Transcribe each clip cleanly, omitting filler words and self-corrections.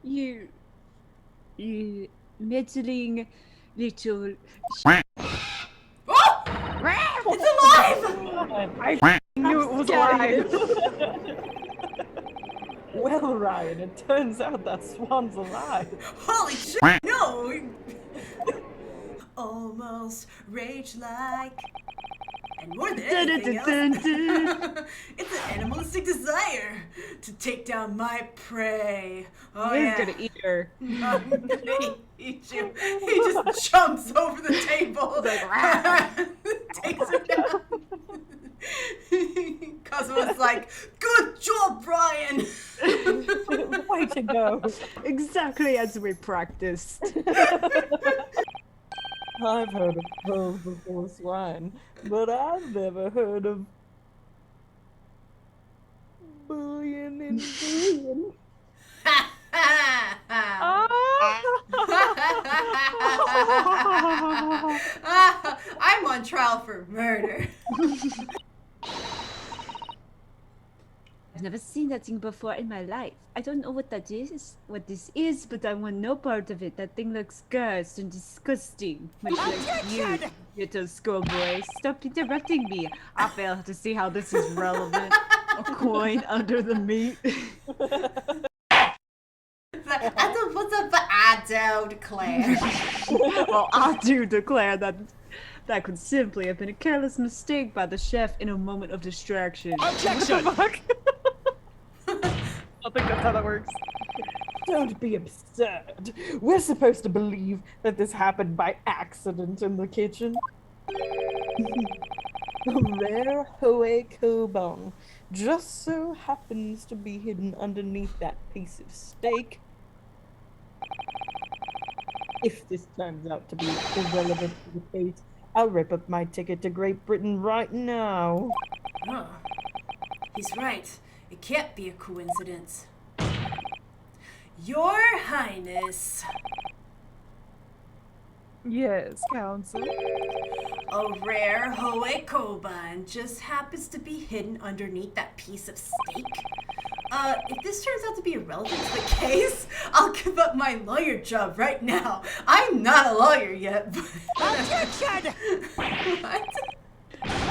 You, you meddling little. Oh! It's alive! I knew it was alive. Well, Ryan, it turns out that swan's alive. Holy shit! No! Almost rage like. And more than anything else, it's an animalistic desire to take down my prey. Oh, He's yeah. gonna eat her. I'm gonna eat you. He just jumps over the table. Takes her down. Cosmo's like, good job, Brian. Way to go. Exactly as we practiced. I've heard of pearls before swine, but I've never heard of bullion and bullion. I'm on trial for murder. I've never seen that thing before in my life. I don't know what that is, what this is, but I want no part of it. That thing looks gross and disgusting. Much like you, little schoolboy. Stop interrupting me. I fail to see how this is relevant. A coin under the meat. I don't what's up, but I do declare. Well, I do declare that that could simply have been a careless mistake by the chef in a moment of distraction. Objection! Fuck? I think that's how that works. Don't be absurd. We're supposed to believe that this happened by accident in the kitchen. A rare Hoey Cobong just so happens to be hidden underneath that piece of steak. If this turns out to be irrelevant to the case, I'll rip up my ticket to Great Britain right now. Huh. He's right. It can't be a coincidence. Your Highness. Yes, Counsel. A rare Hoey Koban just happens to be hidden underneath that piece of steak. If this turns out to be irrelevant to the case, I'll give up my lawyer job right now. I'm not a lawyer yet, but... What?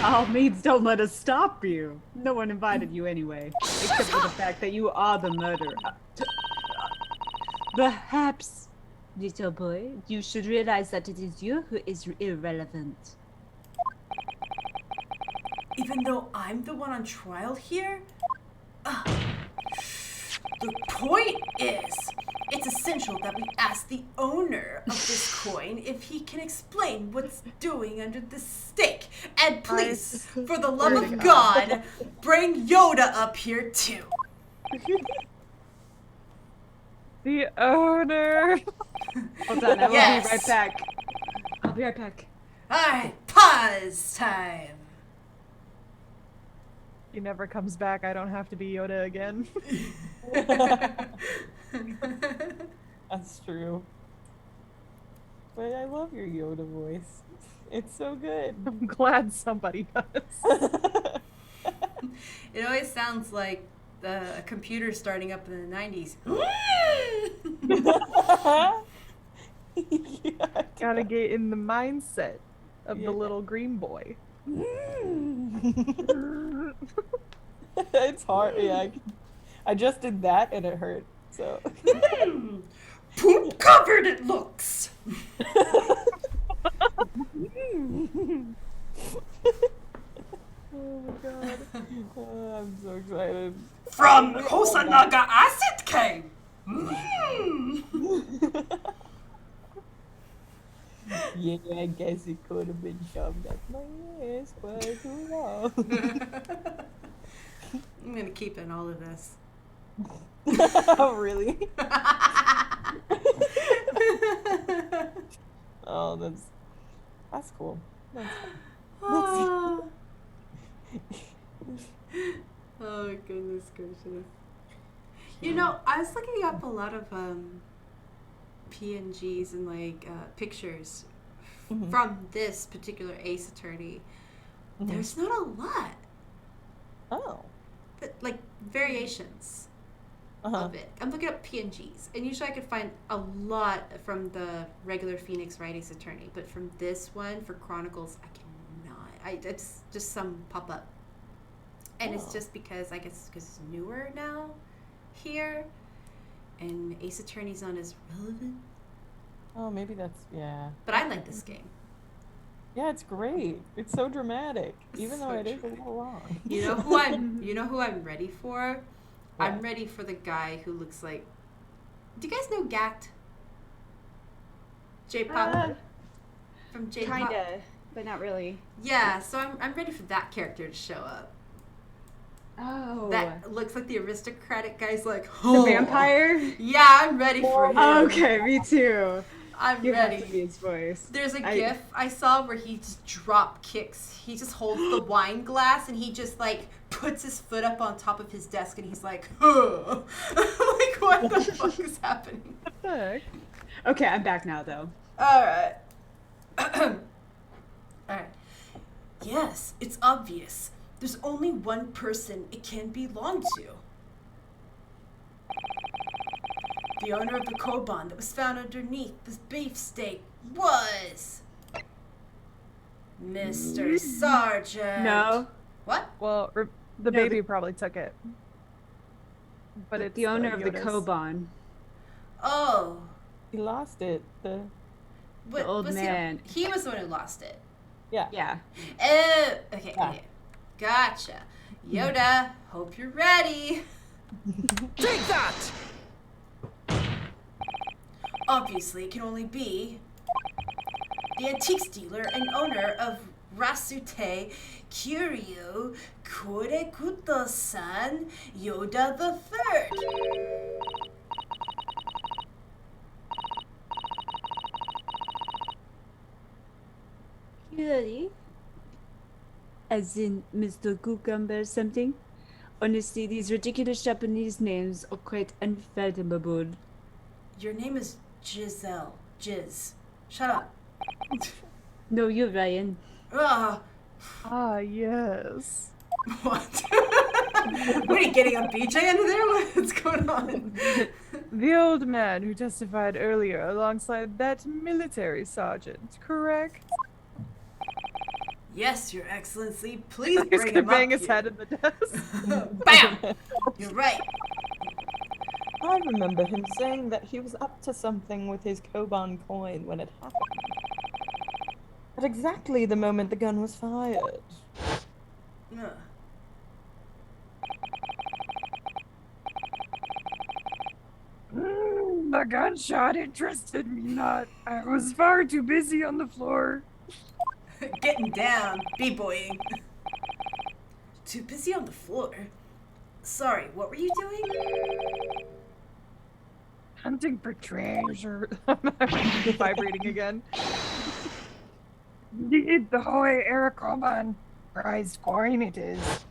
All means don't let us stop you. No one invited you anyway, except for the fact that you are the murderer. Perhaps, little boy, you should realize that it is you who is irrelevant. Even though I'm the one on trial here? The point is, it's essential that we ask the owner of this coin if he can explain what's doing under the steak. And please, for the love of God, bring Yoda up here too. The owner. Hold on, I will Yes. be right back. I'll be right back. Alright, pause time. He never comes back. I don't have to be Yoda again. That's true. But I love your Yoda voice. It's so good. I'm glad somebody does. It always sounds like a computer starting up in the 90s. Yeah. Gotta get in the mindset of Yeah. the little green boy. It's hard. Yeah, I just did that and it hurt. So. Poop covered it looks. Oh my god. Oh, I'm so excited. From Hosanaga Acid came. Yeah, I guess it could have been shoved up my ass, but who knows? I'm gonna keep in all of this. Oh, really? Oh, that's cool. That's Oh. Oh goodness gracious. You know, I was looking up a lot of PNGs and like pictures Mhm. from this particular Ace Attorney. Mhm. There's not a lot, Oh. but, like variations. of it. I'm looking up PNGs, and usually I could find a lot from the regular Phoenix Wright Ace Attorney, but from this one for Chronicles, I cannot. It's just some pop up, and it's just because I guess because it's newer now here, and Ace Attorney's not as relevant. Oh, maybe that's yeah. But I like this game. Yeah, it's great. It's so dramatic, even So though it is a dramatic. little long. You know who I'm ready for? What? I'm ready for the guy who looks like. Do you guys know Gact? J-pop from J-pop. Kinda, but not really. Yeah, so I'm ready for that character to show up. Oh. That looks like the aristocratic guy's like, the oh. vampire? Yeah, I'm ready for him. Okay, me too. I'm You ready. have to be his voice. There's a gif I saw where he just drop kicks. He just holds the wine glass and he just like puts his foot up on top of his desk and he's like, huh. Like, what the fuck is happening? What the heck? Okay, I'm back now though. Alright. Alright. Yes, it's obvious. There's only one person it can belong to. The owner of the koban that was found underneath this beefsteak was Mr. Sergeant. No. What? Well, No, the baby probably took it. But it's the owner of the Yoda's. Koban. Oh. He lost it. What, old was man. He was the one who lost it. Yeah. Yeah. Oh, okay, Yeah. okay. Gotcha. Yoda, hope you're ready. Take that! Obviously, it can only be the antiques dealer and owner of Rasute Curio Korekuto-san, Yoda the Third. Really? As in Mr. Cucumber something? Honestly, these ridiculous Japanese names are quite unfathomable. Your name is Giselle. Jiz. Shut up. No, you're Ryan. Ugh. Ah, yes. What? What are you getting a BJ under there? What's going on? The old man who testified earlier alongside that military sergeant, correct? Yes, Your Excellency. Please He's bring gonna him bang up his here. head in the desk. Bam! You're right. I remember him saying that he was up to something with his Koban coin when it happened. At exactly the moment the gun was fired. Ugh. The gunshot interested me not. I was far too busy on the floor. Getting down, b-boying. Too busy on the floor. Sorry, what were you doing? Hunting for treasure. I'm vibrating again. Indeed, the Hoy Arakoman prized coin it is.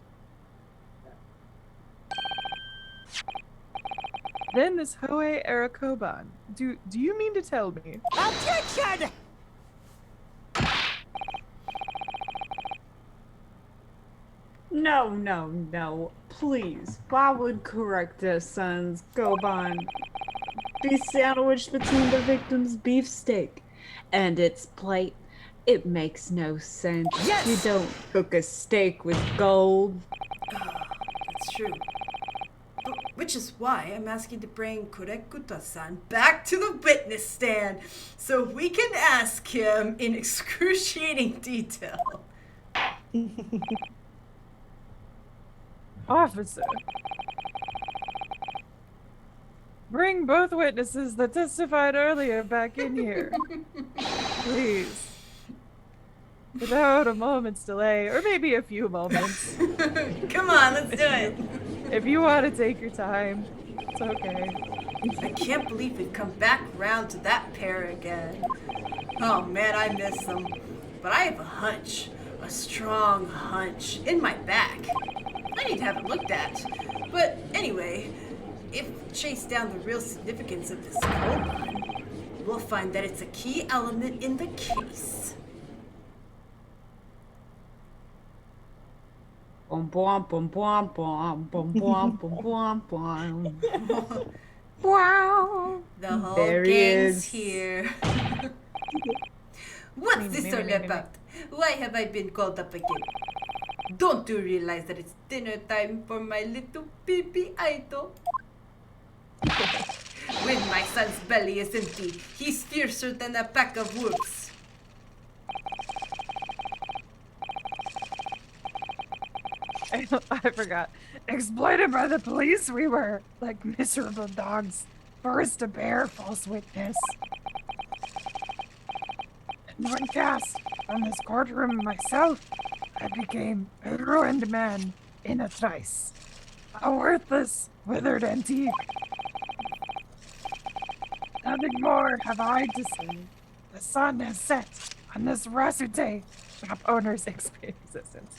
Then this Hoy Arakoban. Do you mean to tell me? Objection! No, no, no. Please. Why would corrector son's Goban be sandwiched between the victim's beefsteak and its plate? It makes no sense. Yes! You don't cook a steak with gold. That's true. But, which is why I'm asking to bring Korekuta-san back to the witness stand so we can ask him in excruciating detail. Officer. Bring both witnesses that testified earlier back in here. Please. Without a moment's delay, or maybe a few moments. Come on, let's do it. If you want to take your time, it's okay. I can't believe we've come back round to that pair again. Oh man, I miss them. But I have a hunch, a strong hunch, in my back. I need to have it looked at. But anyway, if we chase down the real significance of this koban, we'll find that it's a key element in the case. Bum bum bum bum bum bum bum bum bum bum. Wow. The whole There he gang's is. here. What's this all about? Why have I been called up again? Don't you realize that it's dinner time for my little baby idol? When my son's belly is empty, he's fiercer than a pack of wolves. I forgot. Exploited by the police, we were like miserable dogs, forced to bear false witness. And when cast from this courtroom myself, I became a ruined man in a trice. A worthless, withered antique. Nothing more have I to say. The sun has set on this Rasute shop owner's existence.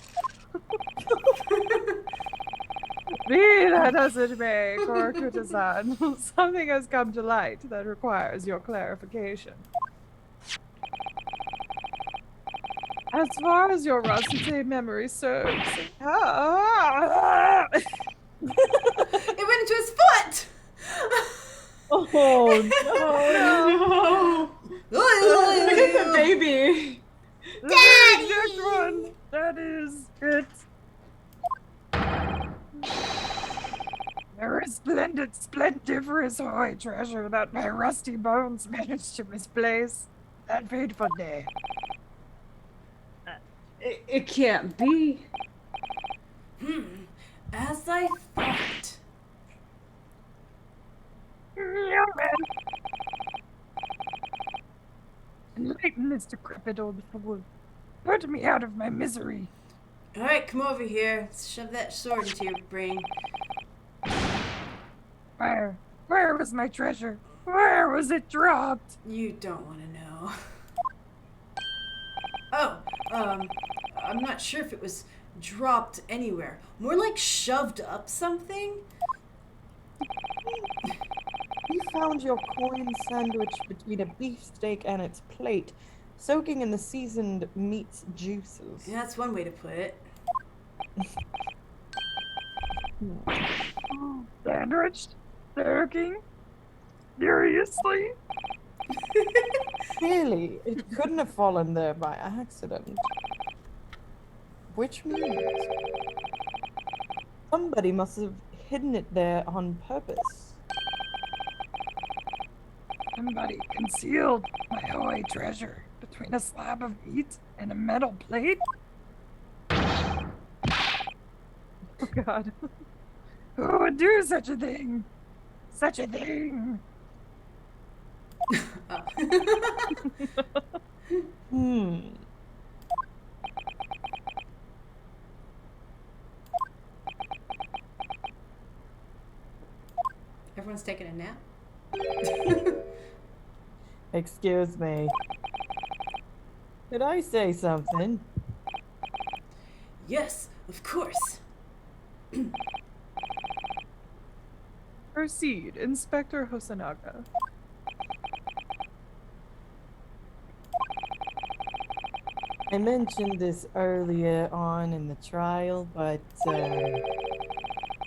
Be that as it may, Korkuta-san, something has come to light that requires your clarification. As far as your Rasute memory serves, It went into his foot! Oh no! Look at the baby. the very next one, that is it. There is splendiferous hoy treasure that my rusty bones managed to misplace that fateful day. It can't be. As I thought. Yeah, man. Enlighten this decrepit old fool. Put me out of my misery. Alright, come over here. Shove that sword into your brain. Where was my treasure? Where was it dropped? You don't want to know. Oh, I'm not sure if it was dropped anywhere. More like shoved up something? You found your coin sandwich between a beefsteak and its plate, soaking in the seasoned meat's juices. Yeah, that's one way to put it. Sandwiched? Soaking? Seriously? Clearly, it couldn't have fallen there by accident. Which means somebody must have hidden it there on purpose. Somebody concealed my hoy treasure between a slab of meat and a metal plate? Oh god. Who would do such a thing? Such a thing! Everyone's taking a nap? Excuse me. Did I say something? Yes, of course. Proceed, Inspector Hosanaga. I mentioned this earlier on in the trial, but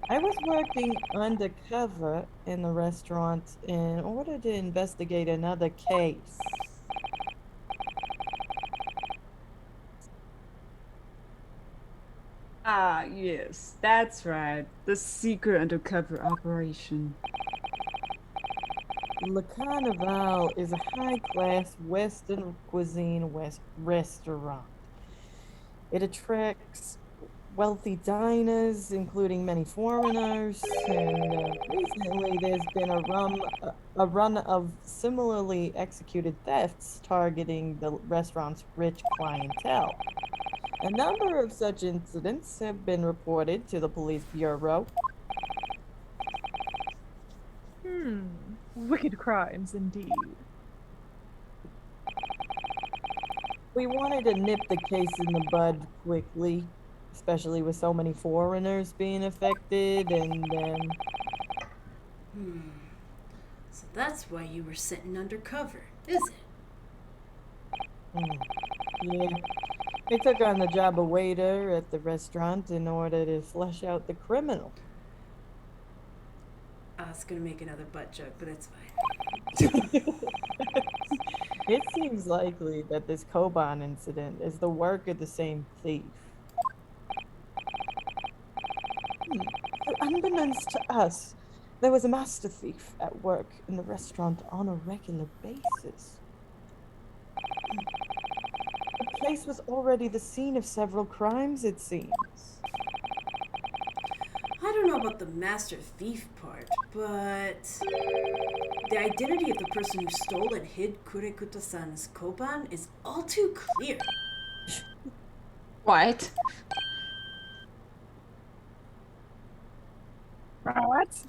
I was working undercover in the restaurant in order to investigate another case. Ah, yes, that's right. The secret undercover operation. Le Carnival is a high-class Western cuisine restaurant. It attracts wealthy diners, including many foreigners, and recently there's been a run of similarly executed thefts targeting the restaurant's rich clientele. A number of such incidents have been reported to the police bureau. Wicked crimes indeed. We wanted to nip the case in the bud quickly, especially with so many foreigners being affected, and then... So that's why you were sitting undercover, is it? Yeah. He took on the job of waiter at the restaurant in order to flush out the criminal. I was gonna make another butt joke, but it's fine. It seems likely that this Koban incident is the work of the same thief. So unbeknownst to us, there was a master thief at work in the restaurant on a regular basis. The place was already the scene of several crimes, it seems. I don't know about the master thief part, but the identity of the person who stole and hid Kurekuta-san's koban is all too clear. What? What?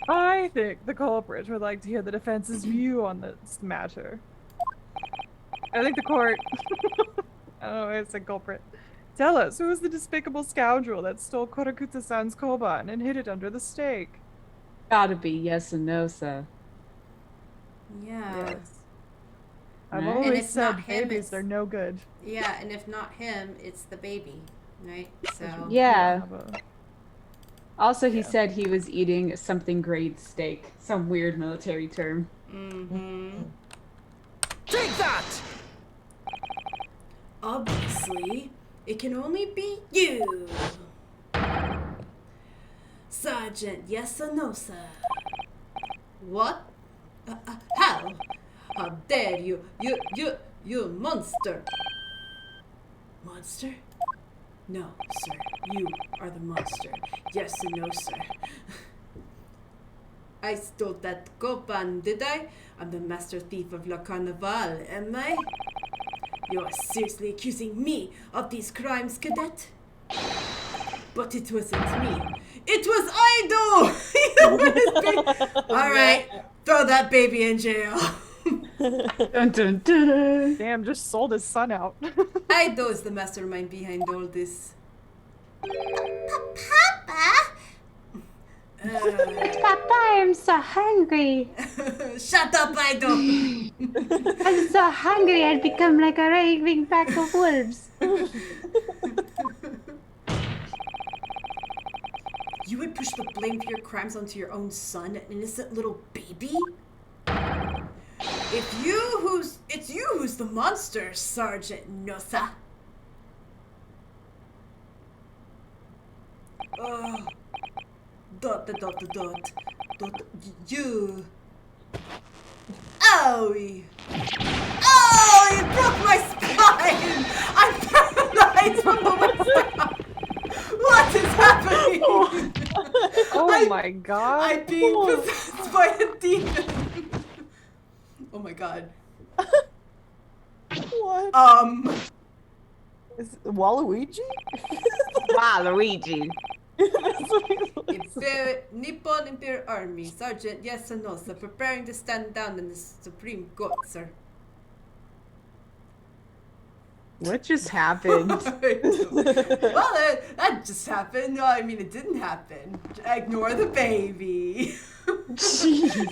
I think the culprit would like to hear the defense's view on this matter. I think the court. I don't know why I said culprit. Tell us, who is the despicable scoundrel that stole Korakuta-san's koban and hid it under the steak? Gotta be yes or no, sir. Yeah. I've Right. And always it's not said him, babies, it's- they're no good. Yeah, and if not him, it's the baby, right? So. Yeah. Have a- Also, he Yeah. said he was eating something grade steak. Some weird military term. Mm-hmm. Take that! Obviously, it can only be you. Sergeant, yes or no, sir? What? How? How dare you? You monster! Monster? No, sir. You are the monster. Yes or no, sir? I stole that koban, did I? I'm the master thief of La Carnival, am I? You are seriously accusing me of these crimes, cadet? But it wasn't me. It was Aido! Alright, throw that baby in jail. Dun, dun, dun. Damn, just sold his son out. Aido is the mastermind behind all this. Papa? Papa, I'm so hungry. Shut up, Aido! I'm so hungry. I'd become like a raving pack of wolves. You would push the blame for your crimes onto your own son, an innocent little baby? It's you who's the monster, Sergeant Nosa. You. Owie. Oh, you broke my spine! I'm paralyzed from the waist down. What is happening? Oh my god. I'm being possessed by a demon. Oh my god. What? Is it Waluigi? Waluigi. Nippon Imperial Army, Sergeant Yasanosa, preparing to stand down in the Supreme Court, sir. What just happened? Well, that just happened. No, I mean, it didn't happen. Ignore the baby. Jeez.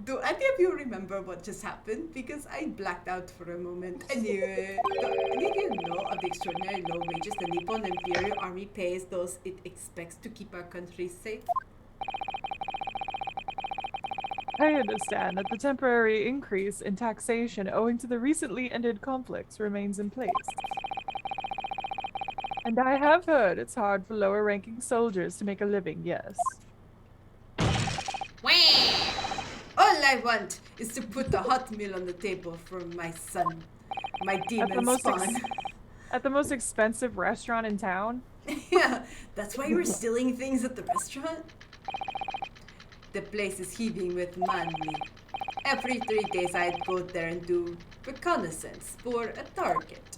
Do any of you remember what just happened? Because I blacked out for a moment. Anyway, did you know of the extraordinary low wages the Nippon Imperial Army pays those it expects to keep our country safe? I understand that the temporary increase in taxation owing to the recently ended conflicts remains in place. And I have heard it's hard for lower ranking soldiers to make a living, yes. All I want is to put a hot meal on the table for my son, my demon spawn. At the most expensive restaurant in town? Yeah, that's why you were stealing things at the restaurant? The place is heaving with money. Every 3 days I'd go there and do reconnaissance for a target.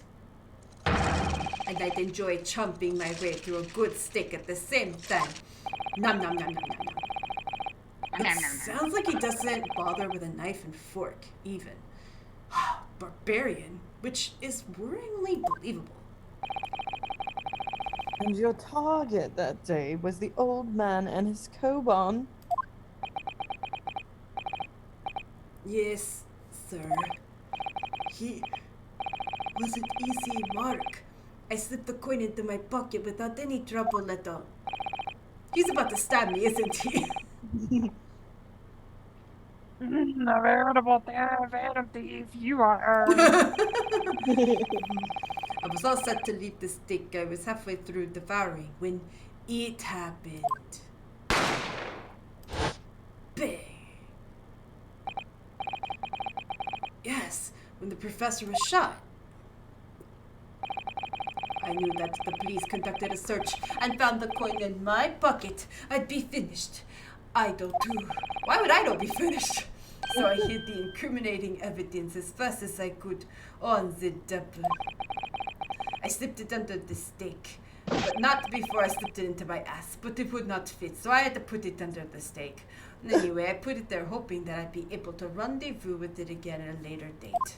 And I'd enjoy chomping my way through a good steak at the same time. Nom nom nom nom nom nom. It sounds like he doesn't bother with a knife and fork, even. Barbarian, which is worryingly believable. And your target that day was the old man and his koban. Yes, sir. He wasn't easy mark. I slipped the coin into my pocket without any trouble at all. He's about to stab me, isn't he? A veritable phantom thief, you are. I was all set to leave the stake. I was halfway through devouring when it happened. Bang! Yes, when the professor was shot. I knew that if the police conducted a search and found the coin in my pocket, I'd be finished. Idle too. Why would Idle be finished? So I hid the incriminating evidence as fast as I could on the double. I slipped it under the stake, but not before I slipped it into my ass, but it would not fit, so I had to put it under the stake. Anyway, I put it there hoping that I'd be able to rendezvous with it again at a later date.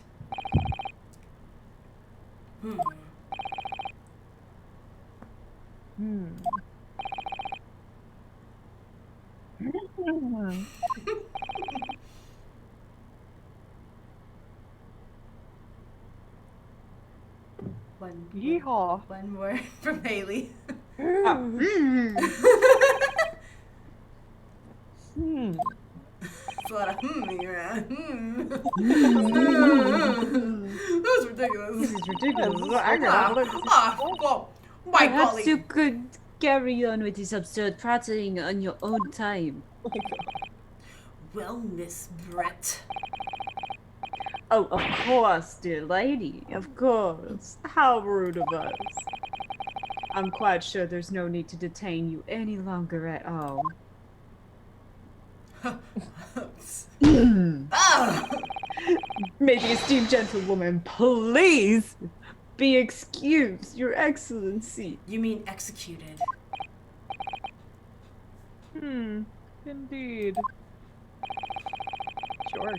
Yeehaw. One more from Hayley. Hmm. It's a lot of around. That was ridiculous. This is ridiculous. My Perhaps golly. you could carry on with this absurd prattling on your own time. Well, Miss Brett. Oh, of course, dear lady. Of course. How rude of us. I'm quite sure there's no need to detain you any longer at all. May the esteemed gentlewoman please be excused, Your Excellency. You mean executed? Indeed. Sure.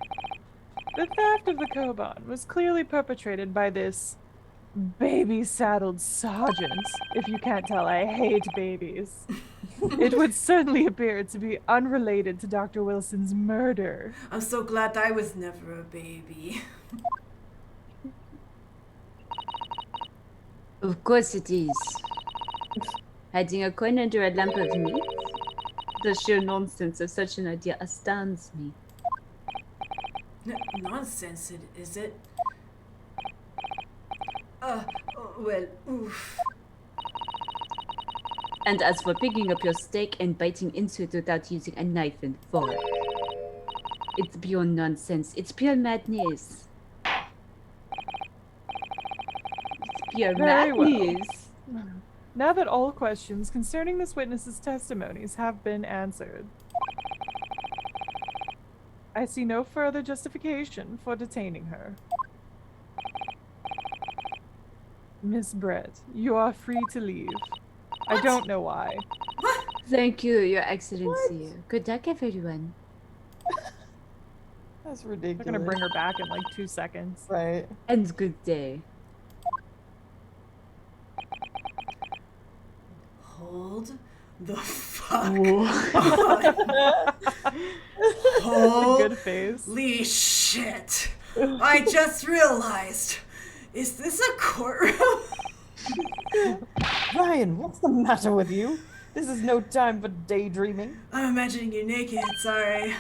The theft of the Koban was clearly perpetrated by this baby-saddled sergeant. If you can't tell, I hate babies. It would certainly appear to be unrelated to Dr. Wilson's murder. I'm so glad I was never a baby. Of course it is. Hiding a coin under a lamp of meat? The sheer nonsense of such an idea astounds me. Nonsense, is it? Well, oof. And as for picking up your steak and biting into it without using a knife and fork, it's beyond nonsense. It's pure madness. It's pure Very well. madness. Now that all questions concerning this witness's testimonies have been answered, I see no further justification for detaining her. Miss Brett, you are free to leave. I don't know why. Thank you, Your Excellency. Good luck, everyone. That's ridiculous. They're gonna bring her back in like 2 seconds. Right. And good day. Hold the fuck Whoa. on. Good face. Holy shit. I just realized. Is this a courtroom? Ryan, what's the matter with you? This is no time for daydreaming. I'm imagining you naked, sorry.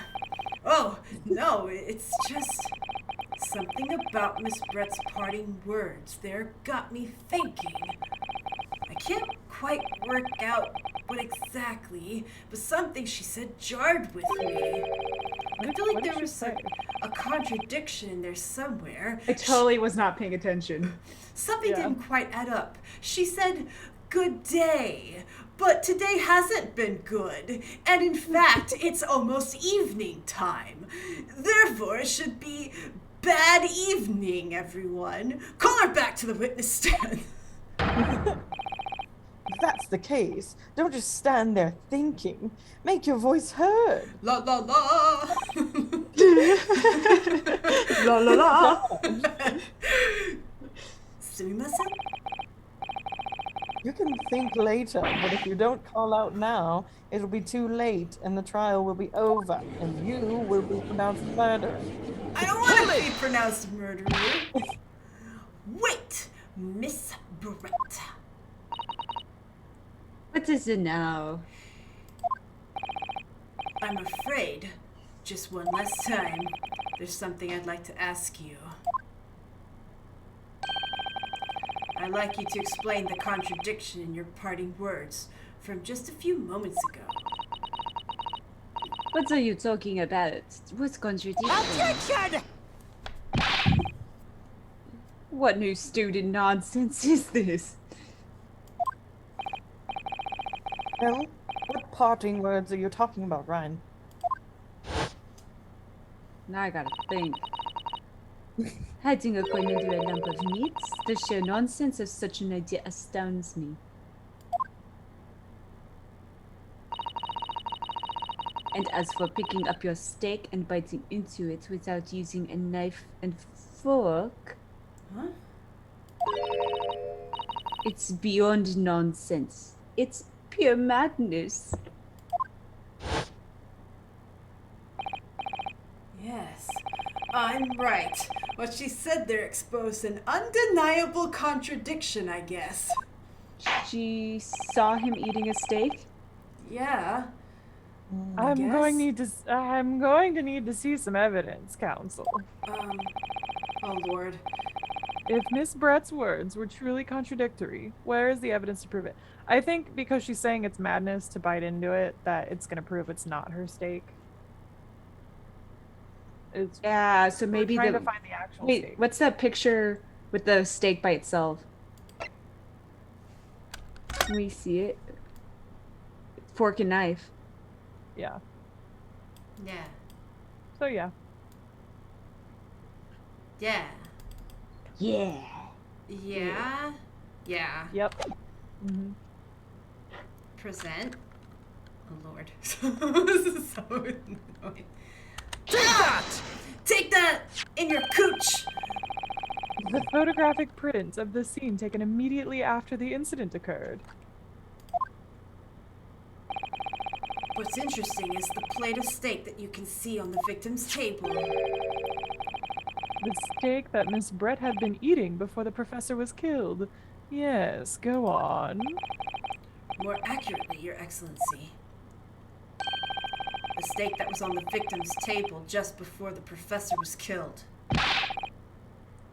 Oh, no, it's just something about Miss Brett's parting words there got me thinking. I can't quite work out what exactly, but something she said jarred with me. I feel like there was a contradiction in there somewhere. I totally was not paying attention. Something didn't quite add up. She said, "Good day," but today hasn't been good. And in fact, it's almost evening time. Therefore, it should be bad evening, everyone. Call her back to the witness stand. If that's the case, don't just stand there thinking. Make your voice heard. La la la. La la la. Sumimasen? You can think later, but if you don't call out now, it'll be too late and the trial will be over and you will be pronounced murderer. I don't want to be pronounced murderer. Wait, Miss Brett. What is it now? I'm afraid, just one last time, there's something I'd like to ask you. I'd like you to explain the contradiction in your parting words from just a few moments ago. What are you talking about? What's contradiction? Objection! What new student nonsense is this? Well, what parting words are you talking about, Ryan? Now I gotta think. Hiding a coin under a lump of meat? The sheer nonsense of such an idea astounds me. And as for picking up your steak and biting into it without using a knife and fork, Huh? it's beyond nonsense. It's pure madness. Yes, I'm right. What she said there exposed an undeniable contradiction, I guess. She saw him eating a steak? Yeah. I'm guess. going to need to see some evidence, counsel. Oh Lord. If Miss Brett's words were truly contradictory, where is the evidence to prove it? I think because she's saying it's madness to bite into it, that it's going to prove it's not her steak. It's Yeah, so maybe trying the... to find the actual Wait, steak. what's that picture with the steak by itself? Can we see it? Fork and knife. Yeah. Yeah. So yeah. Yeah. Yeah. Yeah. Yeah. Yep. Mm-hmm. Present. Oh Lord. This is so annoying. Take that! Take that in your cooch! The photographic print of the scene taken immediately after the incident occurred. What's interesting is the plate of steak that you can see on the victim's table. The steak that Miss Brett had been eating before the professor was killed. Yes, go on. More accurately, Your Excellency. The steak that was on the victim's table just before the professor was killed.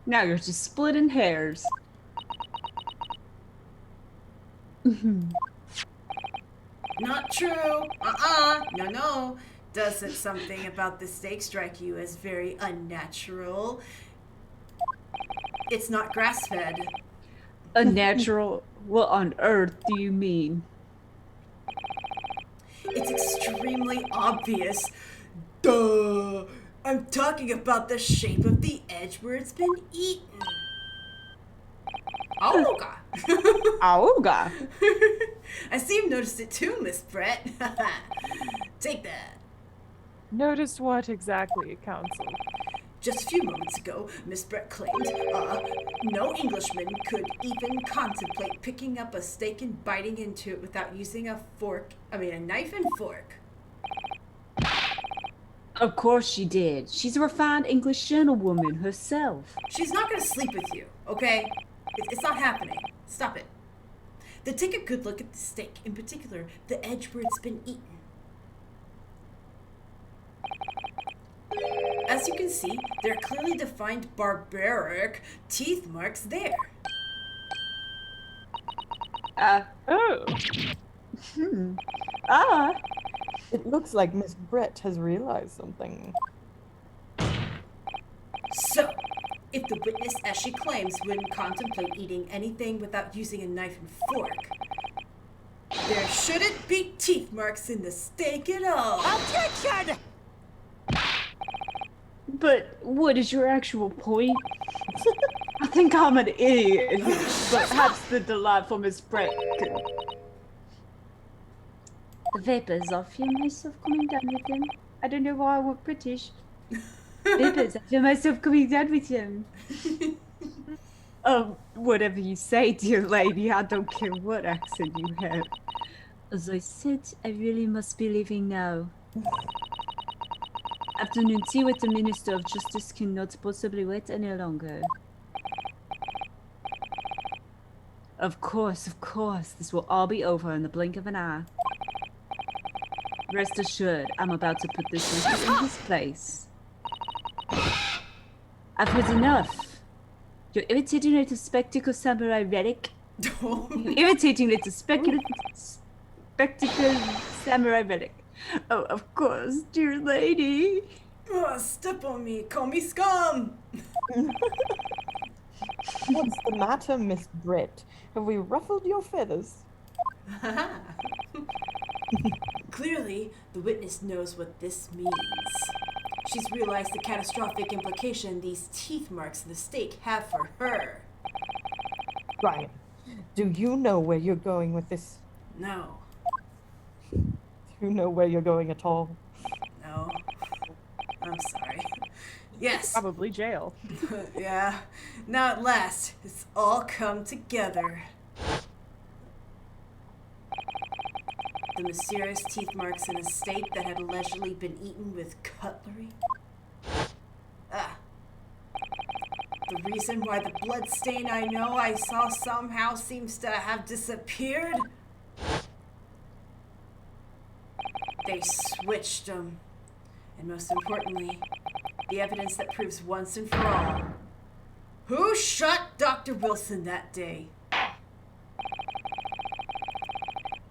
Now you're just splitting hairs. Not true! No. Doesn't something about the steak strike you as very unnatural? It's not grass-fed. Unnatural? What on earth do you mean? It's extremely obvious. Duh! I'm talking about the shape of the edge where it's been eaten. Auga! Auga! I see you noticed it too, Miss Brett. Take that. Noticed what exactly, counsel? Just a few moments ago, Miss Brett claimed, no Englishman could even contemplate picking up a steak and biting into it without using a knife and fork. Of course she did. She's a refined English gentlewoman herself. She's not gonna sleep with you, okay? It's not happening. Stop it. Then take a good look at the steak, in particular, the edge where it's been eaten. As you can see, there are clearly defined barbaric teeth marks there. Oh, It looks like Miss Brett has realized something. So, if the witness, as she claims, wouldn't contemplate eating anything without using a knife and fork, there shouldn't be teeth marks in the steak at all. Objection! But what is your actual point? I think I'm an idiot, but perhaps the delightful Miss Brett could... The vapors, I feel myself coming down with him. I don't know why I went British. Vapors, I feel myself coming down with him. Whatever you say, dear lady, I don't care what accent you have. As I said, I really must be leaving now. Afternoon tea with the Minister of Justice cannot possibly wait any longer. Of course. This will all be over in the blink of an eye. Rest assured, I'm about to put this in his place. I've heard enough. You're irritating little spectacle samurai relic. You irritating little spectacle samurai relic. Oh, of course, dear lady. Oh, step on me, call me scum. What's the matter, Miss Britt? Have we ruffled your feathers? Clearly, the witness knows what this means. She's realized the catastrophic implication these teeth marks in the stake have for her. Ryan, do you know where you're going with this? No. Do you know where you're going at all? No. I'm sorry. Yes. Probably jail. Yeah. Now at last, it's all come together. The mysterious teeth marks in a steak that had allegedly been eaten with cutlery. The reason why the blood stain I know I saw somehow seems to have disappeared. They switched them. And most importantly, the evidence that proves once and for all who shot Dr. Wilson that day.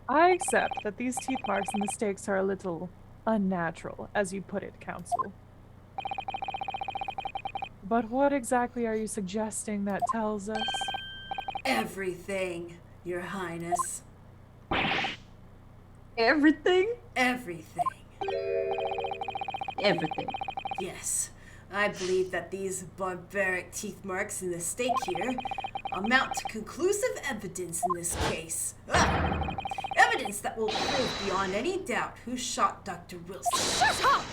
I accept that these teeth marks and the stakes are a little unnatural, as you put it, counsel. But what exactly are you suggesting that tells us? Everything, Your Highness. Everything? Everything. Everything. Yes, I believe that these barbaric teeth marks in the stake here amount to conclusive evidence in this case. Evidence that will prove beyond any doubt who shot Dr. Wilson. Shut up!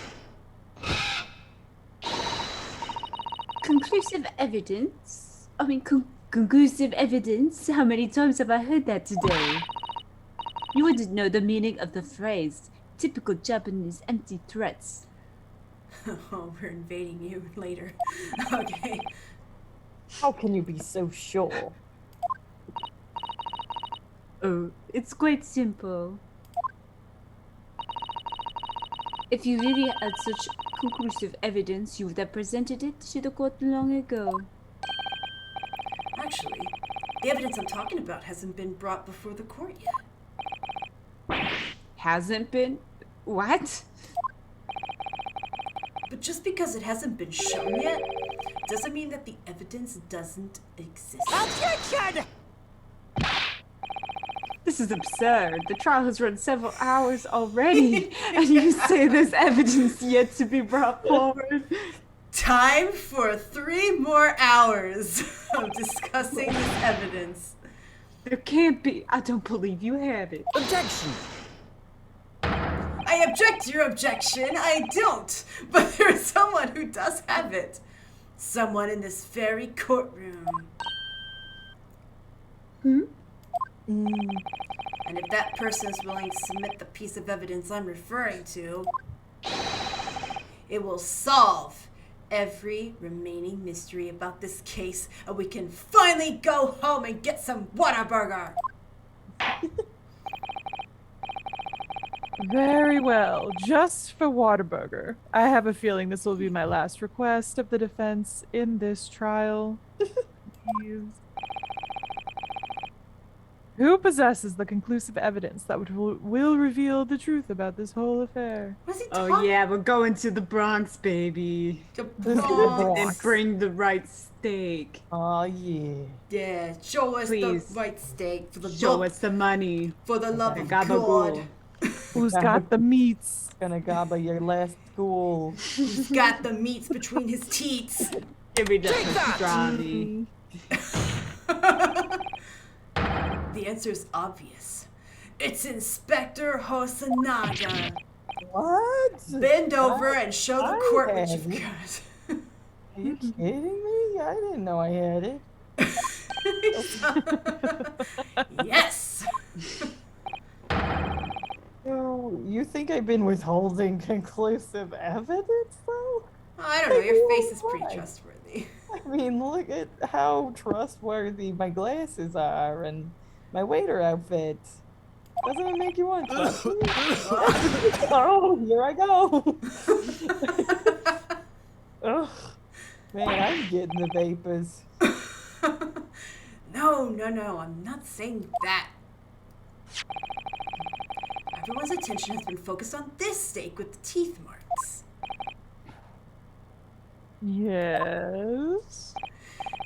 Conclusive evidence? I mean, conclusive evidence? How many times have I heard that today? You wouldn't know the meaning of the phrase. Typical Japanese empty threats. Oh, we're invading you later. Okay. How can you be so sure? Oh, it's quite simple. If you really had such conclusive evidence, you would have presented it to the court long ago. Actually, the evidence I'm talking about hasn't been brought before the court yet. Hasn't been? What? But just because it hasn't been shown yet, doesn't mean that the evidence doesn't exist. Objection! This is absurd. The trial has run several hours already, and you say there's evidence yet to be brought forward. Time for 3 more hours of discussing this evidence. There can't be. I don't believe you have it. Objection! I object to your objection. I don't. But there is someone who does have it. Someone in this very courtroom. And if that person is willing to submit the piece of evidence I'm referring to, it will solve every remaining mystery about this case, and we can finally go home and get some Whataburger. Very well. Just for Whataburger. I have a feeling this will be my last request of the defense in this trial. Please. Who possesses the conclusive evidence that will reveal the truth about this whole affair? What's he Oh talking yeah, we're going to the Bronx, baby. about? And bring the right steak. Oh, yeah. Yeah, show us Please. the right steak for the Show love, us the money. for the love of Gabagool. God. Who's got the meats? Gonna gobble your last school. He's got the meats between his teats. Give me Take that! pastrami. The answer is obvious. It's Inspector Hosonaga. What? Bend over and show the court what have you've it. got. Are you kidding me? I didn't know I had it. Yes. So, you think I've been withholding conclusive evidence then? I don't know, your face is pretty Why? trustworthy. I mean, look at how trustworthy my glasses are and my waiter outfit. Doesn't it make you want to trust me? Oh, here I go. Ugh, man, I'm getting the vapors. No, I'm not saying that. Everyone's attention has been focused on this steak with the teeth marks. Yes.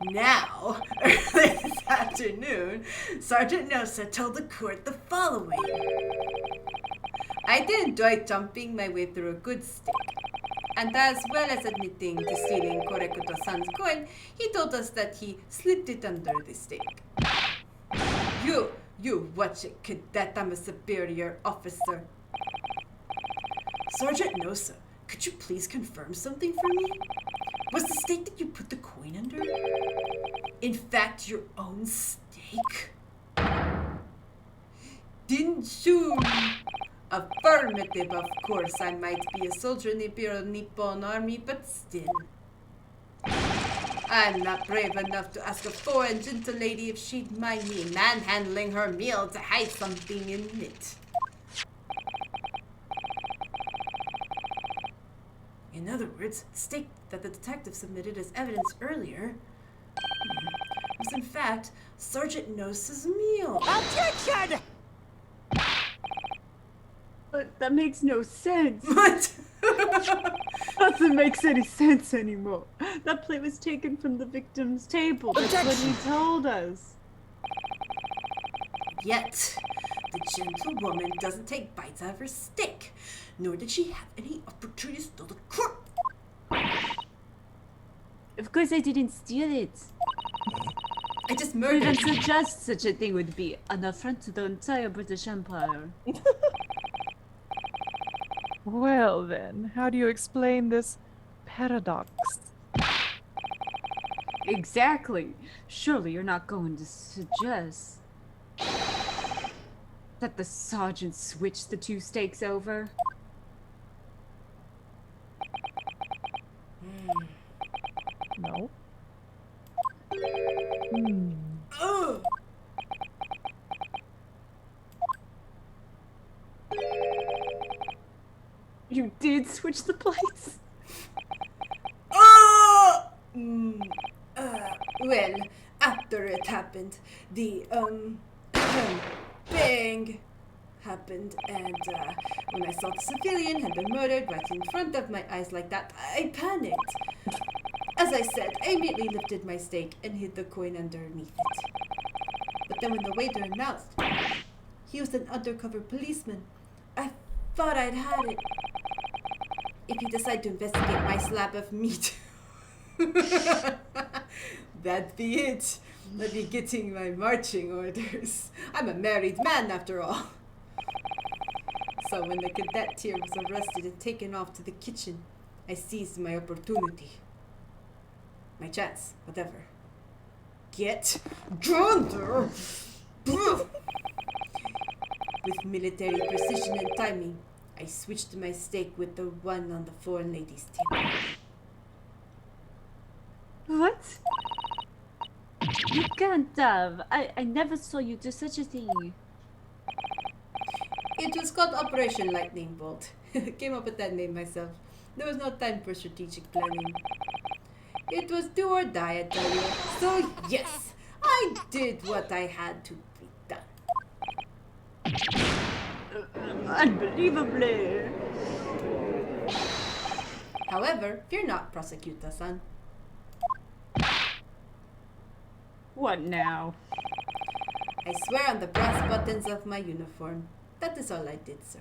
Now, early this afternoon, Sergeant Nosa told the court the following. I did enjoy jumping my way through a good steak. And as well as admitting to stealing Korekuto-san's coin, he told us that he slipped it under the steak. You watch it, cadet, I'm a superior officer. Sergeant Nosa, could you please confirm something for me? Was the steak that you put the coin under, in fact, your own steak? Didn't you? Affirmative, of course. I might be a soldier in the Imperial Nippon Army, but still. I'm not brave enough to ask a foreign gentle lady if she'd mind me manhandling her meal to hide something in it. In other words, the steak that the detective submitted as evidence earlier was in fact Sergeant Nosa's meal. Objection! But that makes no sense. What? Doesn't make any sense anymore. That plate was taken from the victim's table. That's what he told us. Yet, the gentlewoman doesn't take bites out of her steak, nor did she have any opportunity to steal the court. Of course I didn't steal it. I just Who even murdered. suggest such a thing would be an affront to the entire British Empire? Well then, how do you explain this paradox? Exactly. Surely you're not going to suggest that the sergeant switched the two steaks over? No. Ugh. You did switch the plates? Oh! Well, after it happened, the, bang happened, and, when I saw the civilian had been murdered right in front of my eyes like that, I panicked. As I said, I immediately lifted my steak and hid the coin underneath it. But then when the waiter announced he was an undercover policeman, I thought I'd had it. If he decided to investigate my slab of meat, that'd be it. I'd be getting my marching orders. I'm a married man after all. So when the cadet here was arrested and taken off to the kitchen, I seized my opportunity. My chance, whatever. Get down there! With military precision and timing, I switched my steak with the one on the foreign lady's table. What? You can't have. I never saw you do such a thing. It was called Operation Lightning Bolt. Came up with that name myself. There was no time for strategic planning. It was do or die, I tell you. So yes, I did what I had to be done. Unbelievably. However, fear not, prosecutor-san. What now? I swear on the brass buttons of my uniform. That is all I did, sir.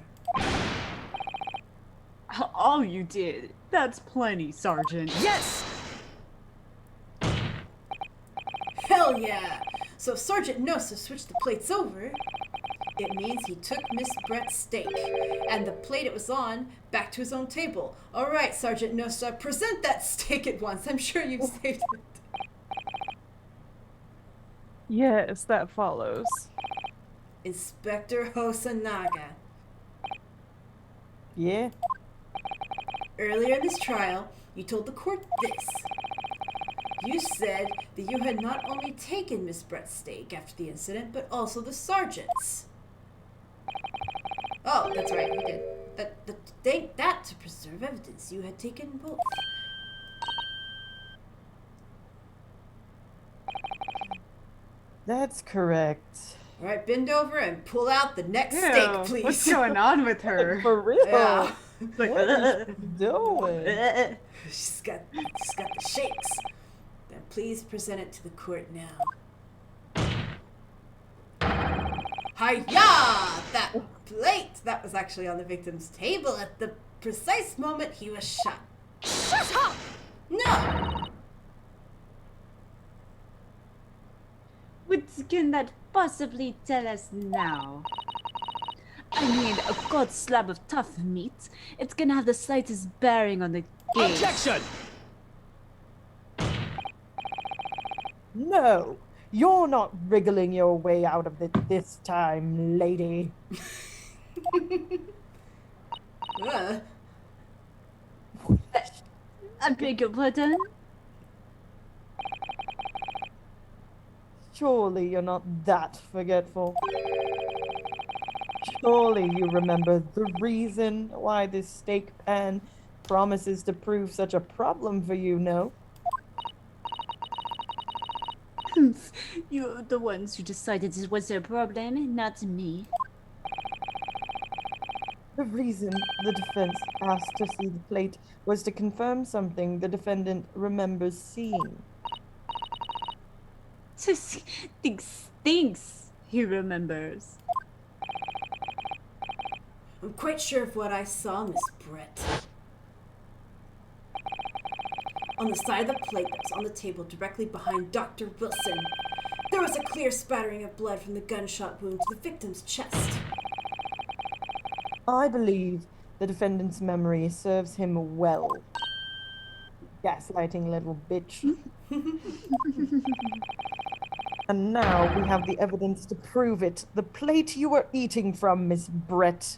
All you did. That's plenty, Sergeant. Yes! Hell yeah! So if Sergeant Nosa switched the plates over, it means he took Miss Brett's steak and the plate it was on back to his own table. Alright, Sergeant Nosa, present that steak at once. I'm sure you've saved it. Yes, that follows. Inspector Hosanaga. Yeah? Earlier in this trial, You told the court this. You said that you had not only taken Miss Brett's steak after the incident, but also the sergeant's. Oh, that's right, you did. That to preserve evidence. You had taken both. That's correct. All right, bend over and pull out the next Ew, steak, please. what's going on with her? For real? Yeah. Like, What is she doing? She's got the shakes. Then please present it to the court now. Hi-ya! That plate! That was actually on the victim's table at the precise moment he was shot. Shut up! No! what can that possibly tell us now? I mean, a cold slab of tough meat. It's gonna have the slightest bearing on the case. Objection! No, you're not wriggling your way out of it this time, lady. Uh, I beg your pardon? Surely you're not that forgetful. Surely you remember the reason why this steak pan promises to prove such a problem for you, no? You're the ones who decided it was their problem, not me. The reason the defense asked to see the plate was to confirm something the defendant remembers seeing. Thinks he remembers. I'm quite sure of what I saw, Miss Brett. On the side of the plate that was on the table directly behind Dr. Wilson, there was a clear spattering of blood from the gunshot wound to the victim's chest. I believe the defendant's memory serves him well. Gaslighting little bitch. And now we have the evidence to prove it. The plate you were eating from, Miss Brett.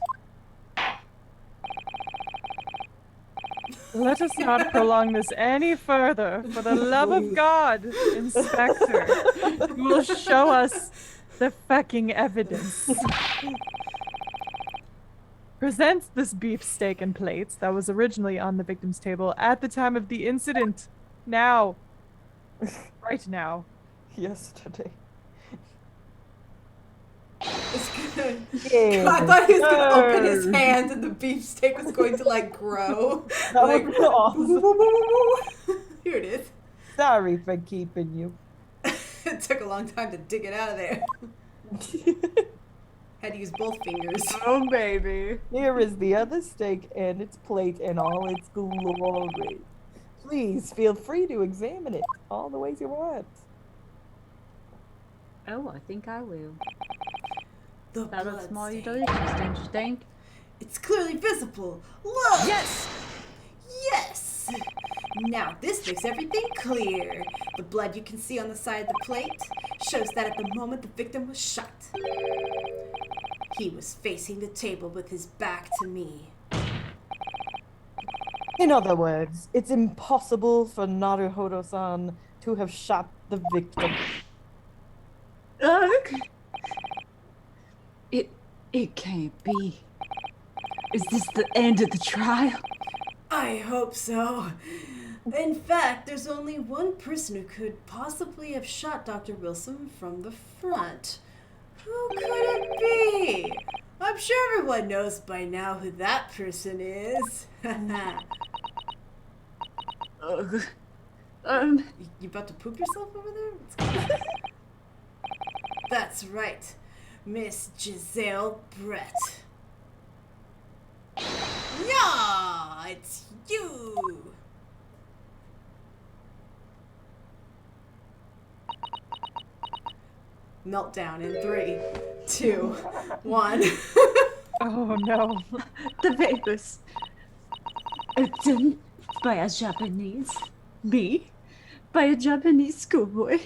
Let us not prolong this any further. For the love of God, Inspector, you will show us the fucking evidence. Presents this beef steak and plates that was originally on the victim's table at the time of the incident. Now. Right now. Yesterday. It's good. Yeah. I thought he was going to open his hand and the beefsteak was going to, like, grow. That Like, would be awesome. Here it is. Sorry for keeping you. It took a long time to dig it out of there. Had to use both fingers. Oh, baby. Here is the other steak and its plate in all its glory. Please feel free to examine it all the ways you want. Oh, I think I will. The That looks more bloodstain. delicious, don't you think? It's clearly visible. Look! Yes! Yes! Now this makes everything clear. The blood you can see on the side of the plate shows that at the moment the victim was shot, he was facing the table with his back to me. In other words, it's impossible for Naruhodo-san to have shot the victim. Ugh. It can't be. Is this the end of the trial? I hope so. In fact, there's only one person who could possibly have shot Dr. Wilson from the front. Who could it be? I'm sure everyone knows by now who that person is. Ugh. You about to poop yourself over there? What's going on? That's right, Miss Giselle Brett. Yeah, it's you. Meltdown in 3, 2, 1. Oh no. The papers. Written by a Japanese. Me? By a Japanese schoolboy?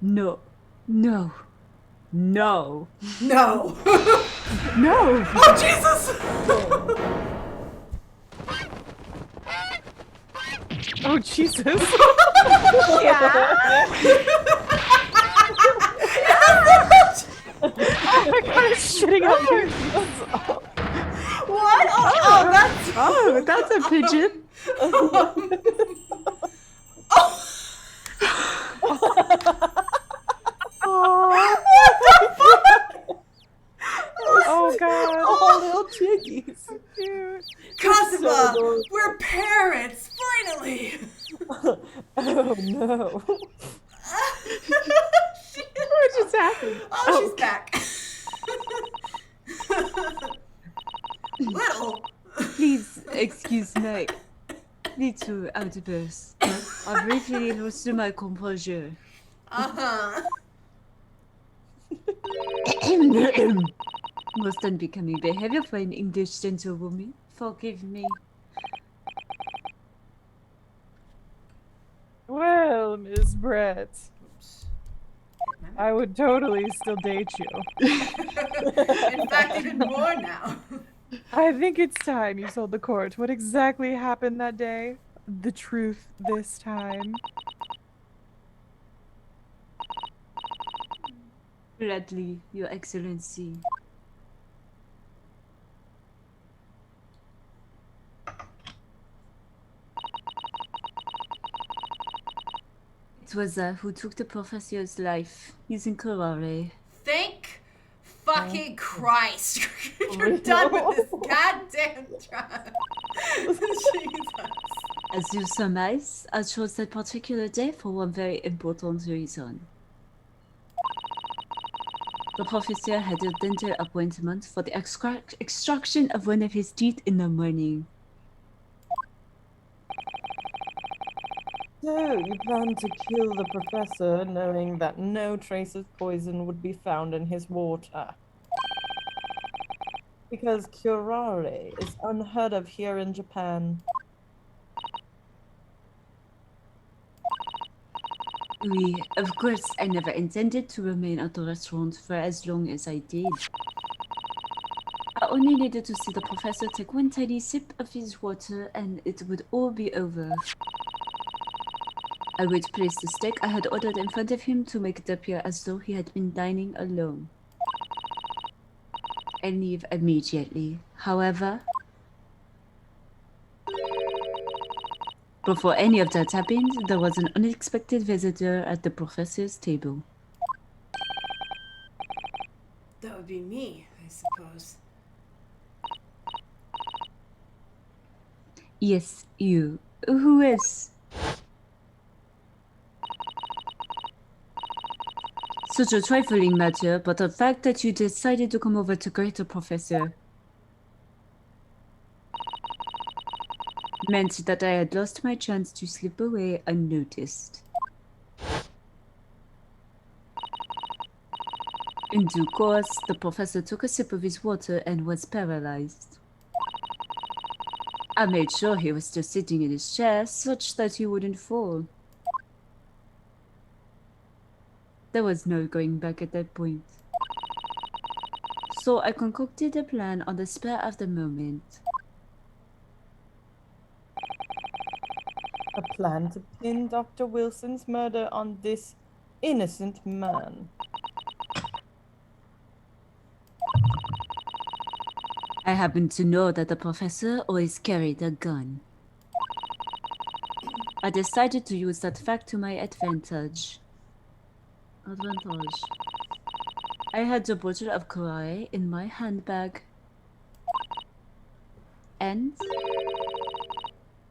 No. No. No. No. No! Oh, Jesus! Oh, Jesus. Oh my god, it's shitting out here. What? Oh, that's. Oh, that's a pigeon. Oh god. Oh, little chickies. So cute. Cosima, adorable. we're parents, finally. Oh no. What just happened? Oh, she's back. Little. Please excuse my little outburst. I briefly lost my composure. Uh-huh. Most unbecoming behavior for an English gentlewoman. Forgive me. Well, Miss Brett, Oops. I would totally still date you. In fact, even more now. I think it's time you told the court what exactly happened that day. The truth this time. Gladly, Your Excellency. It was who took the professor's life using curare. Thank fucking Christ. You're done with this goddamn trial. Jesus. As you surmise, I chose that particular day for one very important reason. The professor had a dental appointment for the extraction of one of his teeth in the morning. So, you plan to kill the professor knowing that no trace of poison would be found in his water. Because curare is unheard of here in Japan. Oui, of course, I never intended to remain at the restaurant for as long as I did. I only needed to see the professor take one tiny sip of his water and it would all be over. I would place the steak I had ordered in front of him to make it appear as though he had been dining alone. And leave immediately. However, before any of that happened, there was an unexpected visitor at the professor's table. That would be me, I suppose. Yes, you. Who is? Such a trifling matter, but the fact that you decided to come over to greet the professor meant that I had lost my chance to slip away unnoticed. In due course, the professor took a sip of his water and was paralyzed. I made sure he was still sitting in his chair such that he wouldn't fall. There was no going back at that point. So I concocted a plan on the spur of the moment. A plan to pin Dr. Wilson's murder on this innocent man. I happened to know that the professor always carried a gun. I decided to use that fact to my advantage. I had a bottle of curare in my handbag. And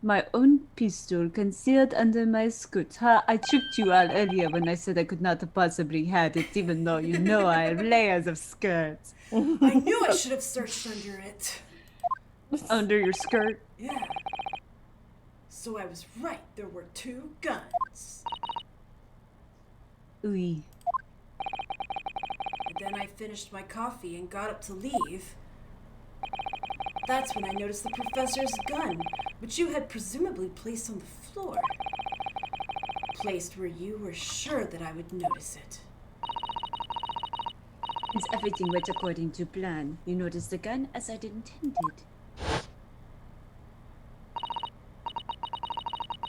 my own pistol concealed under my skirt. Ha, I tricked you all earlier when I said I could not have possibly had it, even though you know I have layers of skirts. I knew I should have searched under it. Under your skirt? Yeah. So I was right, there were 2 guns. Oui. And then I finished my coffee and got up to leave. That's when I noticed the professor's gun, which you had presumably placed on the floor. Placed where you were sure that I would notice it. As everything went according to plan, you noticed the gun as I'd intended.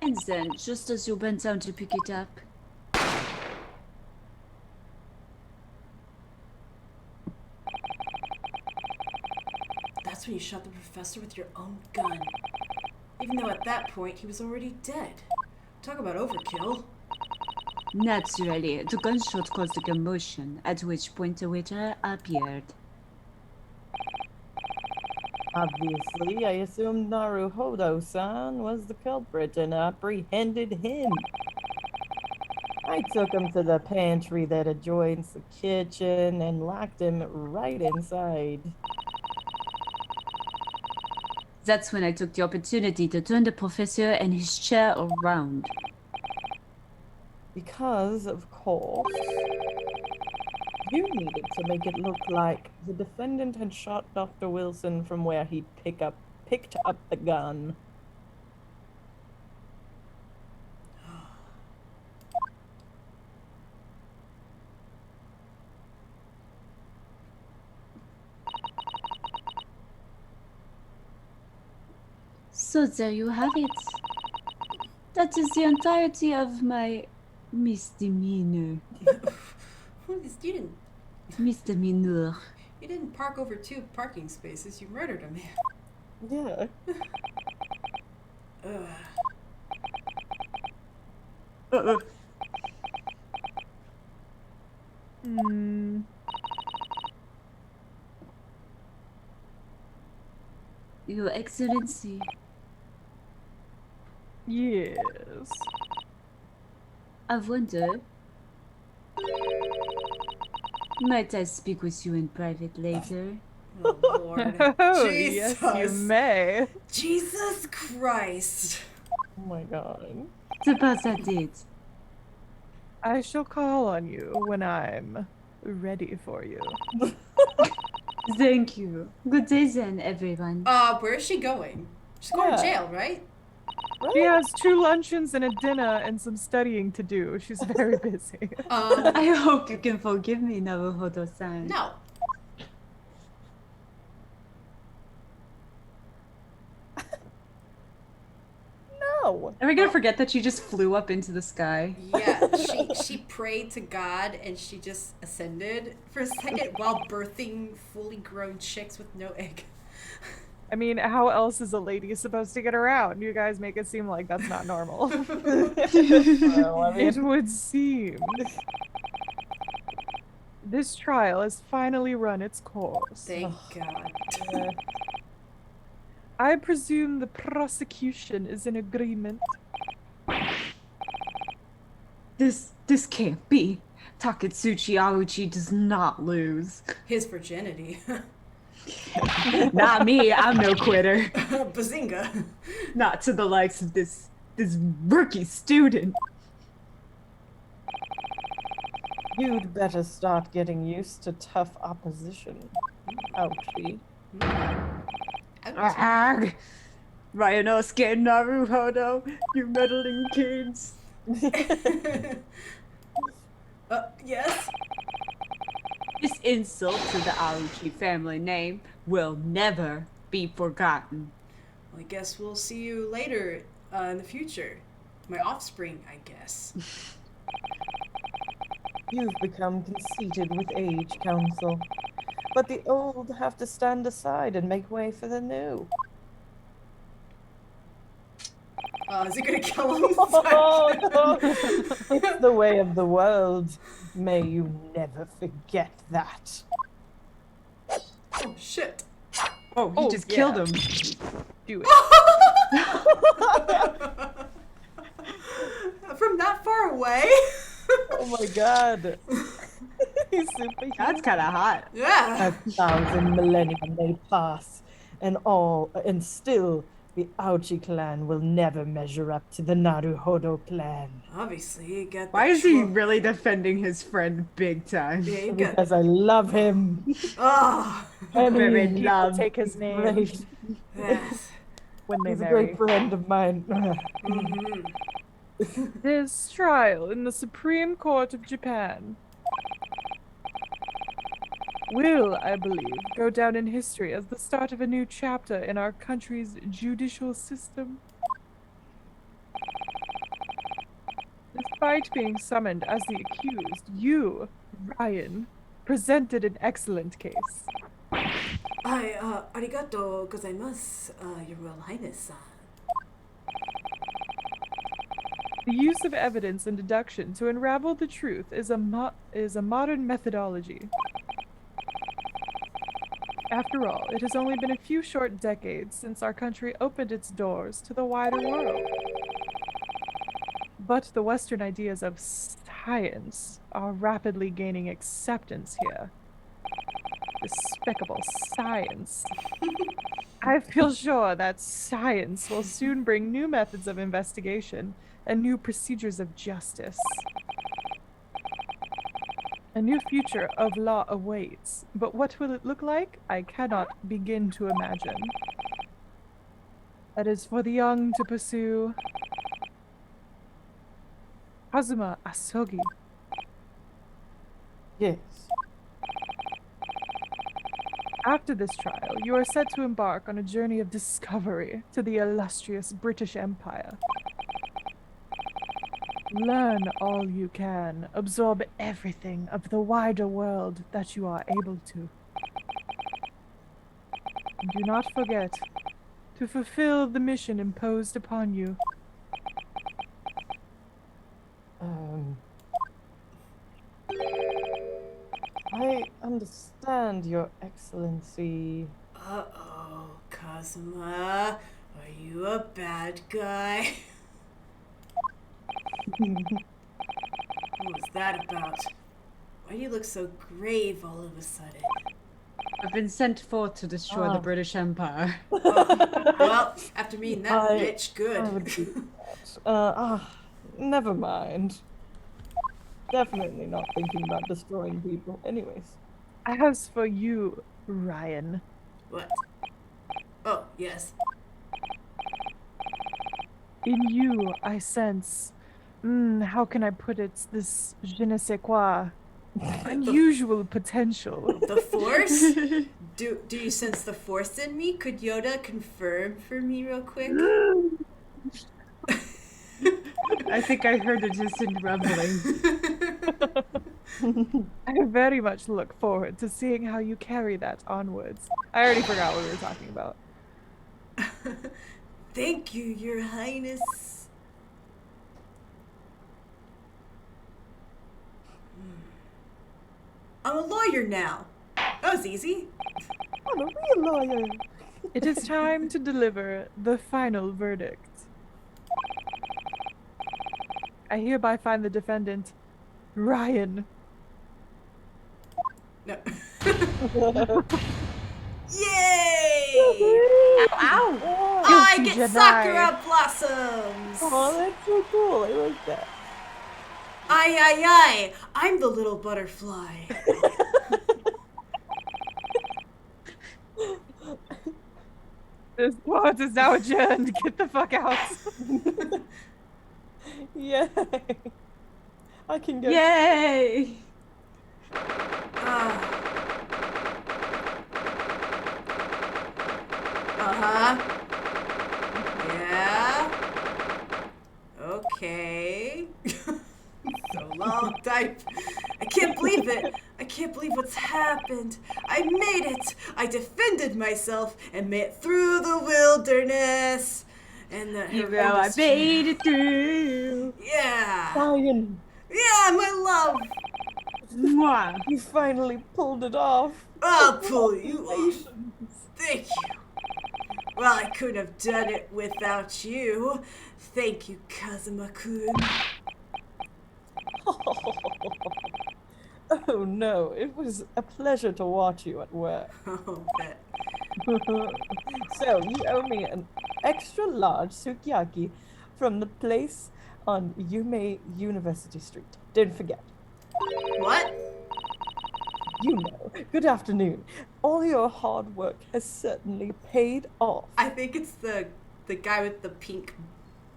And Madison, just as you bent down to pick it up. That's when you shot the professor with your own gun. Even though at that point he was already dead. Talk about overkill. Naturally, the gunshot caused a commotion, at which point the waiter appeared. Obviously, I assumed Naruhodo-san was the culprit and apprehended him. I took him to the pantry that adjoins the kitchen and locked him right inside. That's when I took the opportunity to turn the professor and his chair around. Because, of course, you needed to make it look like the defendant had shot Dr. Wilson from where he picked up the gun. So there you have it. That is the entirety of my misdemeanor. Misdemeanor. You didn't park over 2 parking spaces. You murdered a man. Yeah. Your Excellency. Yes. I wonder. Might I speak with you in private later? Oh, Lord. Oh, Jesus. yes, you may. Jesus Christ. Oh my god. Suppose I did. I shall call on you when I'm ready for you. Thank you. Good day then, everyone. Where is she going? She's going to Yeah. jail, right? She has 2 luncheons and a dinner and some studying to do. She's very busy. I hope you can forgive me, Naruhodo-san. No. No! Are we gonna forget that she just flew up into the sky? Yeah, she prayed to God and she just ascended for a second while birthing fully grown chicks with no egg. I mean, how else is a lady supposed to get around? You guys make it seem like that's not normal. Well, I mean, It would seem. This trial has finally run its course. Thank God. yeah. I presume the prosecution is in agreement. This can't be. Taketsuchi Auchi does not lose. His virginity. Not me, I'm no quitter. Bazinga. Not to the likes of this rookie student. You'd better start getting used to tough opposition. Ouchie. Ag! Ryanosuke and Naruhodo, you meddling kids. Yes? This insult to the Auchi family name will never be forgotten. Well, I guess we'll see you later in the future. My offspring, I guess. You've become conceited with age, Counsel. But the old have to stand aside and make way for the new. Is he gonna kill him? Oh, no. It's the way of the world. May you never forget that. Oh, shit. Oh, he Oh, just yeah. killed him. Do it. From that far away? Oh my god. He's superhuman. That's kind of hot. Yeah. 1,000 millennia may pass, and still the Auchi clan will never measure up to the Naruhodo clan. Obviously, you got Why the is he tro- really defending his friend big time? Yeah, you got. Because I love him. Oh, I mean, Very People love. take his name great. yes. when they He's a marry. great friend of mine. Mm-hmm. This trial in the Supreme Court of Japan will, I believe, go down in history as the start of a new chapter in our country's judicial system. Despite being summoned as the accused, you, Ryan, presented an excellent case. Arigato gozaimasu, Your Royal Highness. The use of evidence and deduction to unravel the truth is a modern methodology. After all, it has only been a few short decades since our country opened its doors to the wider world. But the Western ideas of science are rapidly gaining acceptance here. Despicable science. I feel sure that science will soon bring new methods of investigation and new procedures of justice. A new future of law awaits, but what will it look like? I cannot begin to imagine. That is for the young to pursue. Kazuma Asogi. Yes. After this trial, you are set to embark on a journey of discovery to the illustrious British Empire. Learn all you can, absorb everything of the wider world that you are able to. And do not forget to fulfill the mission imposed upon you. I understand, Your Excellency. Uh-oh, Kazuma. Are you a bad guy? What was that about? Why do you look so grave all of a sudden? I've been sent forth to destroy the British Empire. Oh, well, after meeting that bitch, I would good. do that. Never mind. Definitely not thinking about destroying people. Anyways. As for you, Ryan, What? Oh, yes. in you I sense, how can I put it, this je ne sais quoi, unusual potential. The Force? Do you sense the Force in me? Could Yoda confirm for me real quick? I think I heard a distant rumbling. I very much look forward to seeing how you carry that onwards. I already forgot what we were talking about. Thank you, Your Highness. I'm a lawyer now. That was easy. I'm a real lawyer. It is time to deliver the final verdict. I hereby find the defendant, Ryan. No. Yay! Ow! Oh, I Guilty get denied. Sakura blossoms! Oh, that's so cool. I like that. Aye. I'm the little butterfly. This court is now adjourned. Get the fuck out. Yay. I can go. Yay! Yeah. Okay. So long type. I can't believe it. I can't believe what's happened. I made it. I defended myself and made it through the wilderness. And the Hero, I made it through. Yeah. Ryan, Yeah, my love. Mwah. you finally pulled it off. I'll pull you off. Thank you. Well, I couldn't have done it without you. Thank you, Kazuma-kun. Oh no, it was a pleasure to watch you at work. Oh, bet. So, you owe me an extra large sukiyaki from the place on Yume University Street. Don't forget. What? You know. Good afternoon. All your hard work has certainly paid off. I think it's the guy with the pink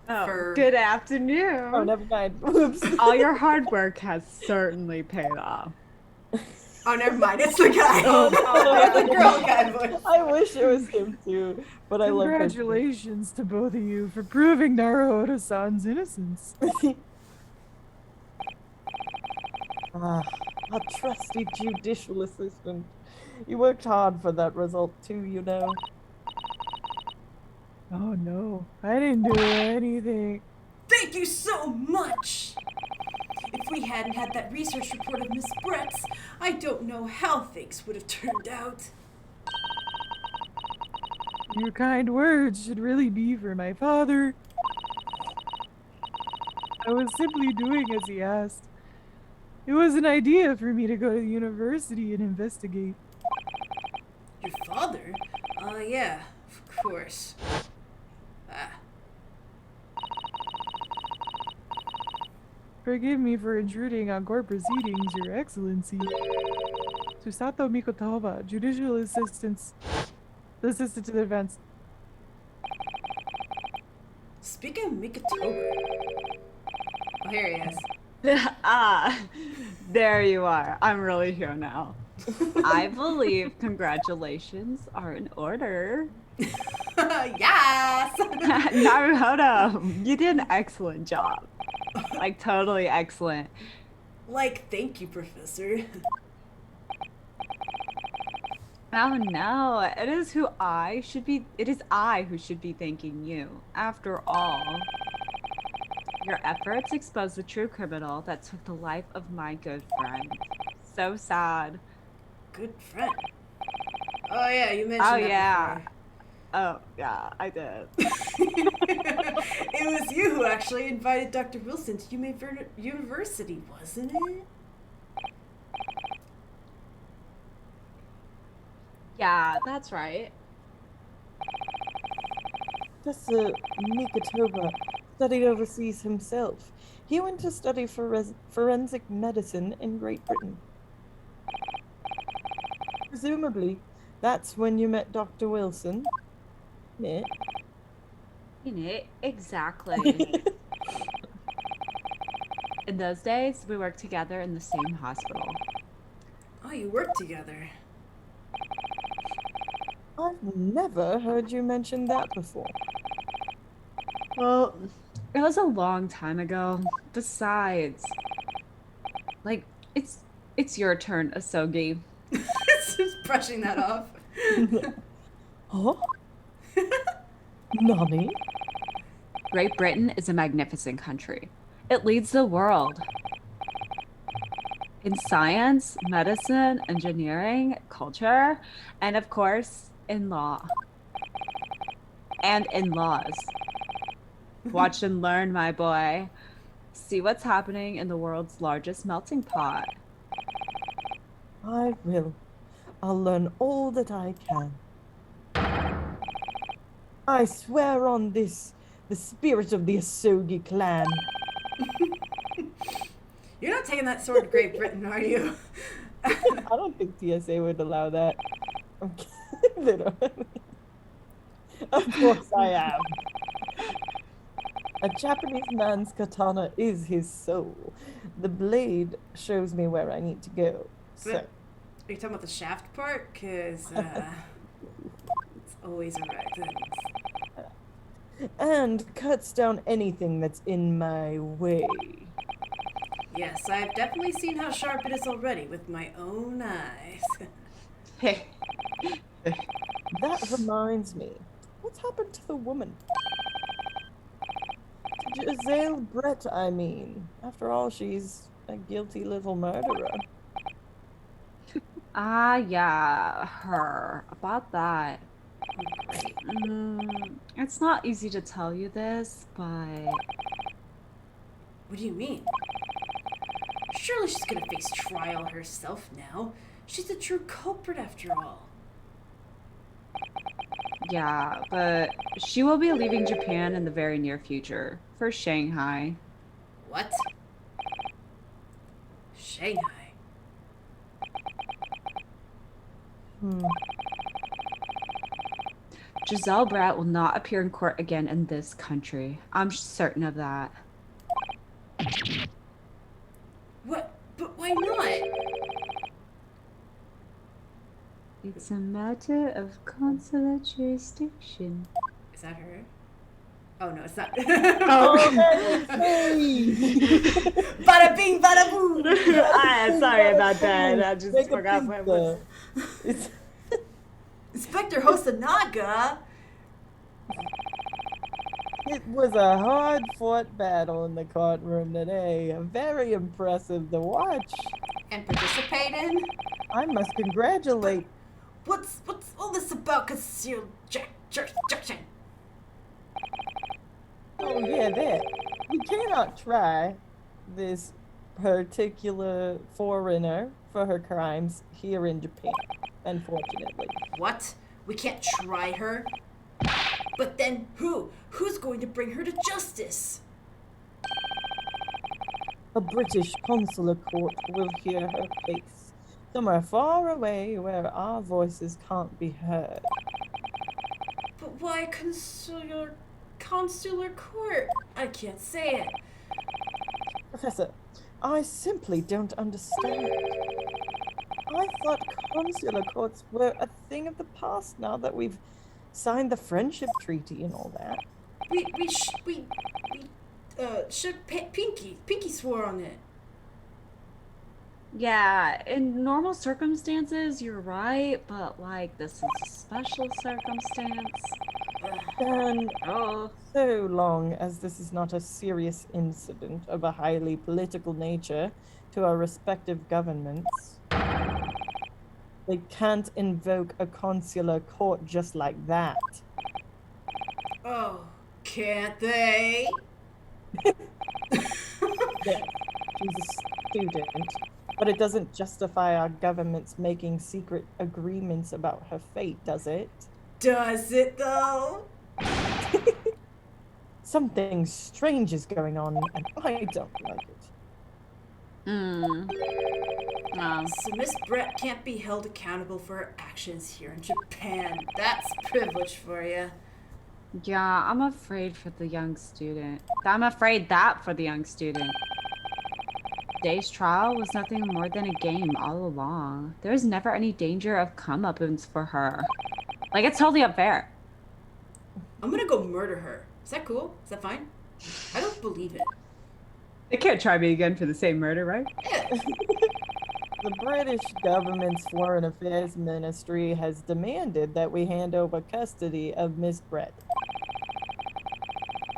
fur. Good afternoon. Oh, never mind. Whoops. All your hard work has certainly paid off. Oh, never mind. It's the guy. It's the girl guy voice. I wish it was him too, but I love that. Congratulations to both of you for proving Naruto-san's innocence. Ah, our trusty judicial assistant. You worked hard for that result too, you know. Oh no, I didn't do anything. Thank you so much! If we hadn't had that research report of Miss Brett's, I don't know how things would have turned out. Your kind words should really be for my father. I was simply doing as he asked. It was an idea for me to go to the university and investigate. Your father? Yeah, of course. Ah. Forgive me for intruding on court proceedings, Your Excellency. Susato Mikotova, Judicial Assistant to the defense. Speaking of Mikatober. Oh, here he is. There you are. I'm really here now. I believe congratulations are in order. Yes! Naruhodo, you did an excellent job. Like, totally excellent. Like, thank you, Professor. Oh no, it is I who should be thanking you. After all, your efforts exposed the true criminal that took the life of my good friend. So sad. Good friend. Oh yeah, you mentioned that before. Oh yeah, I did. It was you who actually invited Dr. Wilson to university, wasn't it? Yeah, that's right. Professor Mikatova studied overseas himself. He went to study forensic medicine in Great Britain. Presumably, that's when you met Dr. Wilson. Yeah. Exactly. In those days, we worked together in the same hospital. Oh, you work together. I've never heard you mention that before. Well, it was a long time ago. Besides, like, it's your turn, Asogi. Just brushing that off. Huh? Nani? Great Britain is a magnificent country. It leads the world. In science, medicine, engineering, culture, and of course, in law. And in laws. Watch and learn, my boy. See what's happening in the world's largest melting pot. I will. I'll learn all that I can. I swear on this, the spirit of the Asogi clan. You're not taking that sword to Great Britain, are you? I don't think TSA would allow that. I'm kidding. They don't. Of course I am. A Japanese man's katana is his soul. The blade shows me where I need to go. So, Are you talking about the shaft part? Because it's always a right. and cuts down anything that's in my way. Yes, I've definitely seen how sharp it is already with my own eyes. That reminds me. What's happened to the woman? To Giselle Brett, I mean. After all, she's a guilty little murderer. Ah, yeah, her. About that. It's not easy to tell you this, but... What do you mean? Surely she's gonna face trial herself now. She's the true culprit after all. Yeah, but she will be leaving Japan in the very near future for Shanghai. What? Shanghai? Giselle Bratt will not appear in court again in this country. I'm certain of that. What? But why not? It's a matter of consular jurisdiction. Is that her? Oh no, it's not. Oh, Madison! Bada bing, bada boom. Sorry about that. I just Make a forgot what it was. pizza. It's Inspector Hosanaga. It was a hard-fought battle in the courtroom today. Very impressive to watch. And participate in. I must congratulate. What's all this about concealed jurisdiction? Oh yeah, that. We cannot try this particular foreigner for her crimes here in Japan, unfortunately. What? We can't try her? But then who? Who's going to bring her to justice? A British consular court will hear her case somewhere far away where our voices can't be heard. But why consular court? I can't say it. Professor, I simply don't understand. I thought consular courts were a thing of the past now that we've signed the friendship treaty and all that. Pinky swore on it. Yeah, in normal circumstances, you're right, but like this is a special circumstance. And Oh, so long as this is not a serious incident of a highly political nature to our respective governments, they can't invoke a consular court just like that. Oh, can't they? Yeah, she's a student, but it doesn't justify our governments making secret agreements about her fate, does it? Does it though? Something strange is going on, and I don't like it. So Miss Brett can't be held accountable for her actions here in Japan. That's privilege for you. yeah, I'm afraid for the young student. I'm afraid that for the young student. Today's trial was nothing more than a game all along. There was never any danger of comeuppance for her. Like, it's totally unfair. I'm gonna go murder her. Is that cool? Is that fine? I don't believe it. They can't try me again for the same murder, right? Yeah. The British government's Foreign Affairs Ministry has demanded that we hand over custody of Miss Brett.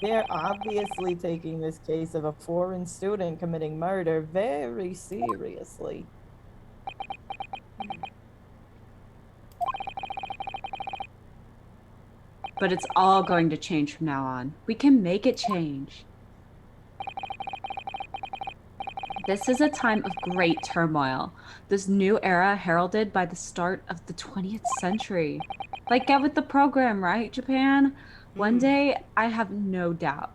They're obviously taking this case of a foreign student committing murder very seriously. But it's all going to change from now on. We can make it change. This is a time of great turmoil. This new era heralded by the start of the 20th century. Like, get with the program, right, Japan? One day, I have no doubt,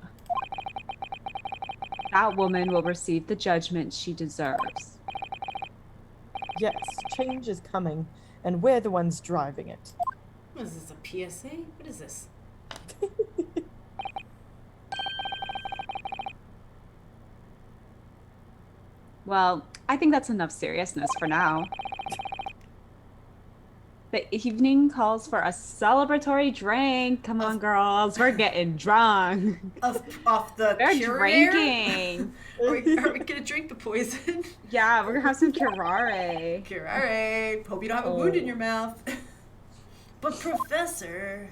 that woman will receive the judgment she deserves. Yes, change is coming, and we're the ones driving it. What is this, a PSA? What is this? Well, I think that's enough seriousness for now. The evening calls for a celebratory drink. Come on, girls. We're getting drunk. Off the We're Curare? drinking. Are we gonna drink the poison? Yeah, we're gonna have some curare. Curare. Hope you don't have a wound in your mouth. But Professor...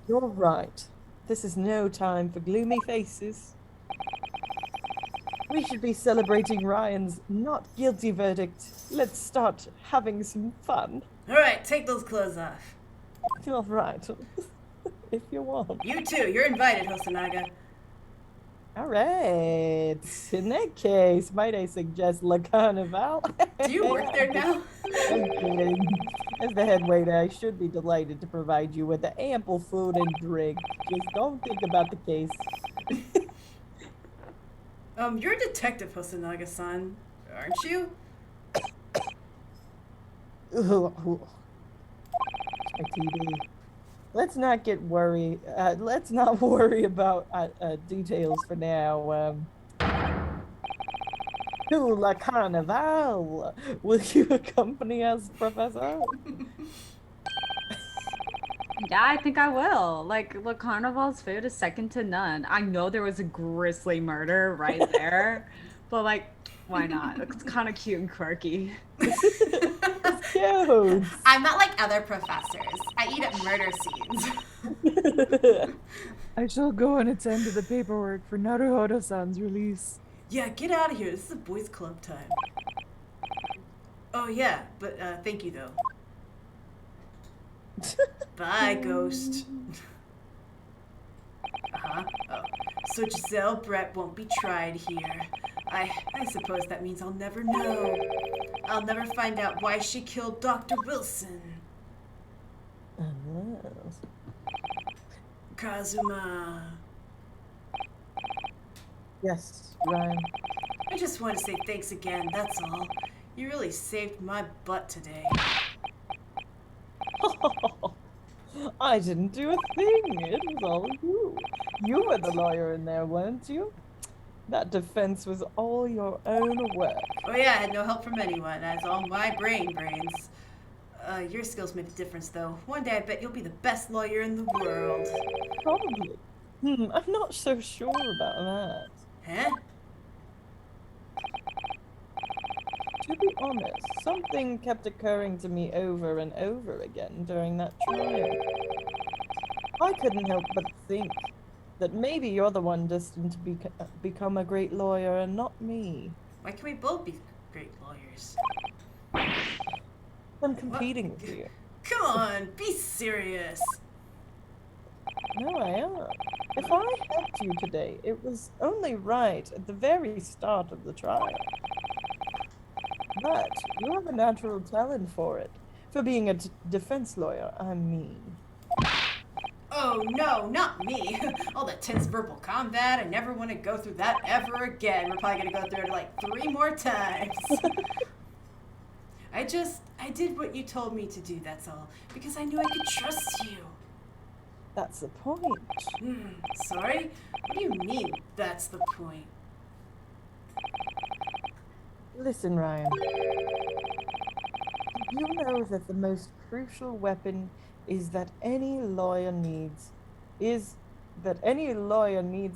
You're right. This is no time for gloomy faces. We should be celebrating Ryan's not guilty verdict. Let's start having some fun. Alright, take those clothes off. All right. If you want. You too, you're invited, Hosanaga. All right. In that case, might I suggest La Carnival? Do you work there now? I'm kidding. As the head waiter, I should be delighted to provide you with the ample food and drink. Just don't think about the case. You're a detective, Hosanaga-san, aren't you? Ugh. My TV. Let's not get worried. Let's not worry about details for now. To La Carnival. Will you accompany us, Professor? Yeah, I think I will. Like, look, Carnival's food is second to none. I know there was a grisly murder right there, but like, why not? It's kind of cute and quirky. It's cute. I'm not like other professors. I eat at murder scenes. I shall go and attend to the paperwork for Naruhodo-san's release. Yeah, get out of here. This is a boys' club time. Oh yeah, but thank you though. Bye, ghost. Uh-huh. Oh. So Giselle Brett won't be tried here. I suppose that means I'll never know. I'll never find out why she killed Dr. Wilson. Kazuma. Yes, Ryan. I just want to say thanks again, that's all. You really saved my butt today. I didn't do a thing. It was all you. You were the lawyer in there, weren't you? That defense was all your own work. Oh yeah, I had no help from anyone. That's all my brains. Your skills made a difference, though. One day I bet you'll be the best lawyer in the world. Probably. I'm not so sure about that. Huh? To be honest, something kept occurring to me over and over again during that trial. I couldn't help but think that maybe you're the one destined to become a great lawyer and not me. Why can't we both be great lawyers? I'm competing with you. Come on, be serious. No, I am. If I helped you today, it was only right at the very start of the trial. But you have a natural talent for it. For being a defense lawyer, I mean. Oh no, not me. All that tense verbal combat, I never want to go through that ever again. We're probably going to go through it like 3 more times. I did what you told me to do, that's all. Because I knew I could trust you. That's the point. Sorry? What do you mean, that's the point? Listen, Ryan. You know that the most crucial weapon that any lawyer needs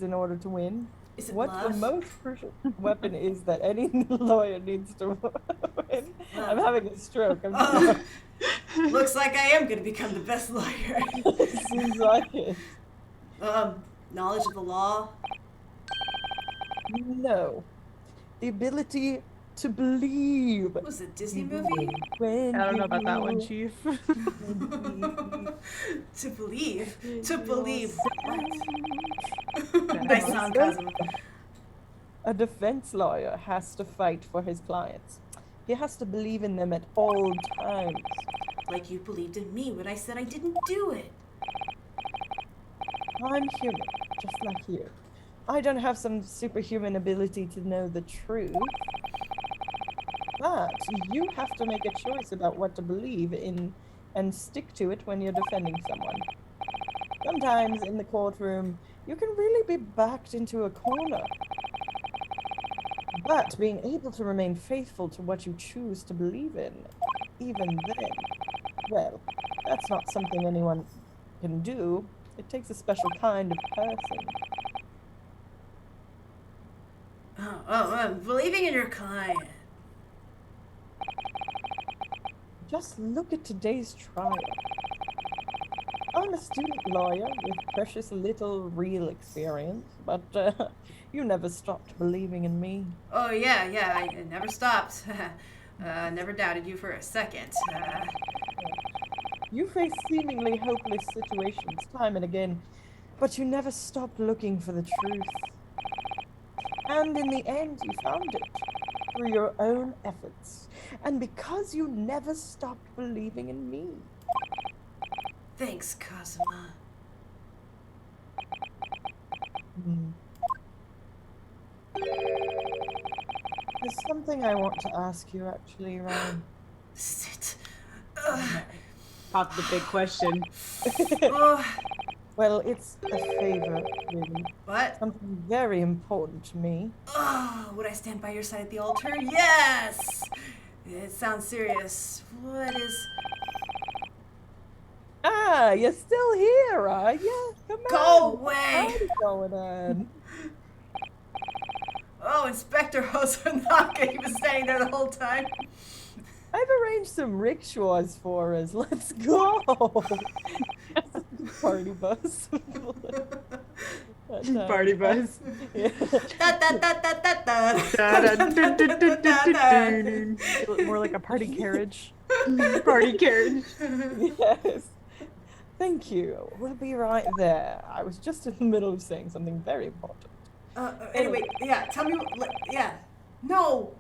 in order to win. Is it What love? the most crucial weapon is that any lawyer needs to win. I'm having a stroke. I'm sorry. Looks like I am going to become the best lawyer. Seems like it. Knowledge of the law? No. The ability to believe. What was it, a Disney movie? I don't know about that one, Chief. To believe? To believe what? Nice sound, Kazuma. A defense lawyer has to fight for his clients. He has to believe in them at all times. Like you believed in me when I said I didn't do it. I'm human, just like you. I don't have some superhuman ability to know the truth. But you have to make a choice about what to believe in and stick to it when you're defending someone. Sometimes in the courtroom, you can really be backed into a corner. But being able to remain faithful to what you choose to believe in, even then, well, that's not something anyone can do. It takes a special kind of person. Believing in your client. Just look at today's trial. I'm a student lawyer with precious little real experience, but you never stopped believing in me. Oh, yeah, I never stopped. Never doubted you for a second. You face seemingly hopeless situations time and again, but you never stopped looking for the truth. And in the end, you found it through your own efforts, and because you never stopped believing in me. Thanks, Kazuma. There's something I want to ask you, actually, Ryan. Sit. Pop the big question. Well, it's a favor, really. What? Something very important to me. Oh, would I stand by your side at the altar? Yes! It sounds serious. What is... Ah, you're still here, are you? Come Go on. away. How's it going on? Oh, Inspector Hosanaka, he was standing there the whole time. I've arranged some rickshaws for us. Let's go. Party bus. Party bus. Yeah. Da, da, da, da, da, da. More like a party carriage. Party carriage. Yes. Thank you. We'll be right there. I was just in the middle of saying something very important. Anyway, yeah, tell me, yeah. No.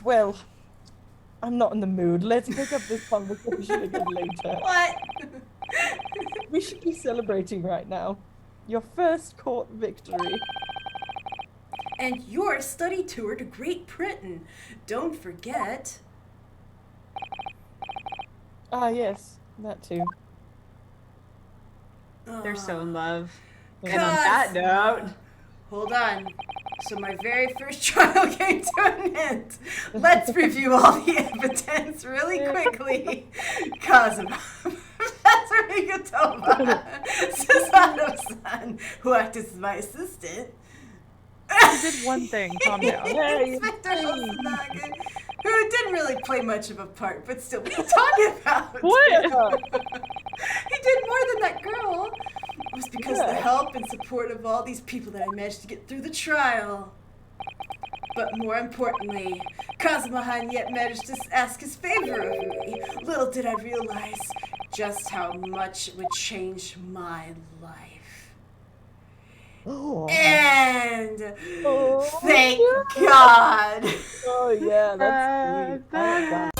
Well, I'm not in the mood. Let's pick up this conversation again later. What? We should be celebrating right now. Your first court victory. And your study tour to Great Britain. Don't forget. Ah, yes, that too. They're so in love. Yeah. And on that note, Hold on. So my very first trial came to an end. Let's review all the evidence really quickly. Kazuma, Professor Higutoma, Susanoo-san, who acted as my assistant. You did one thing. Calm down. Hey, Inspector hey. Hosanaka, who didn't really play much of a part, but still, what are you talking about? What? He did more than that girl. It was because of the help and support of all these people that I managed to get through the trial. But more importantly, Kazuma-han yet managed to ask his favor of me. Little did I realize just how much it would change my life. Oh. And Oh, thank yeah. God. Oh, yeah, that's sweet. Oh, God.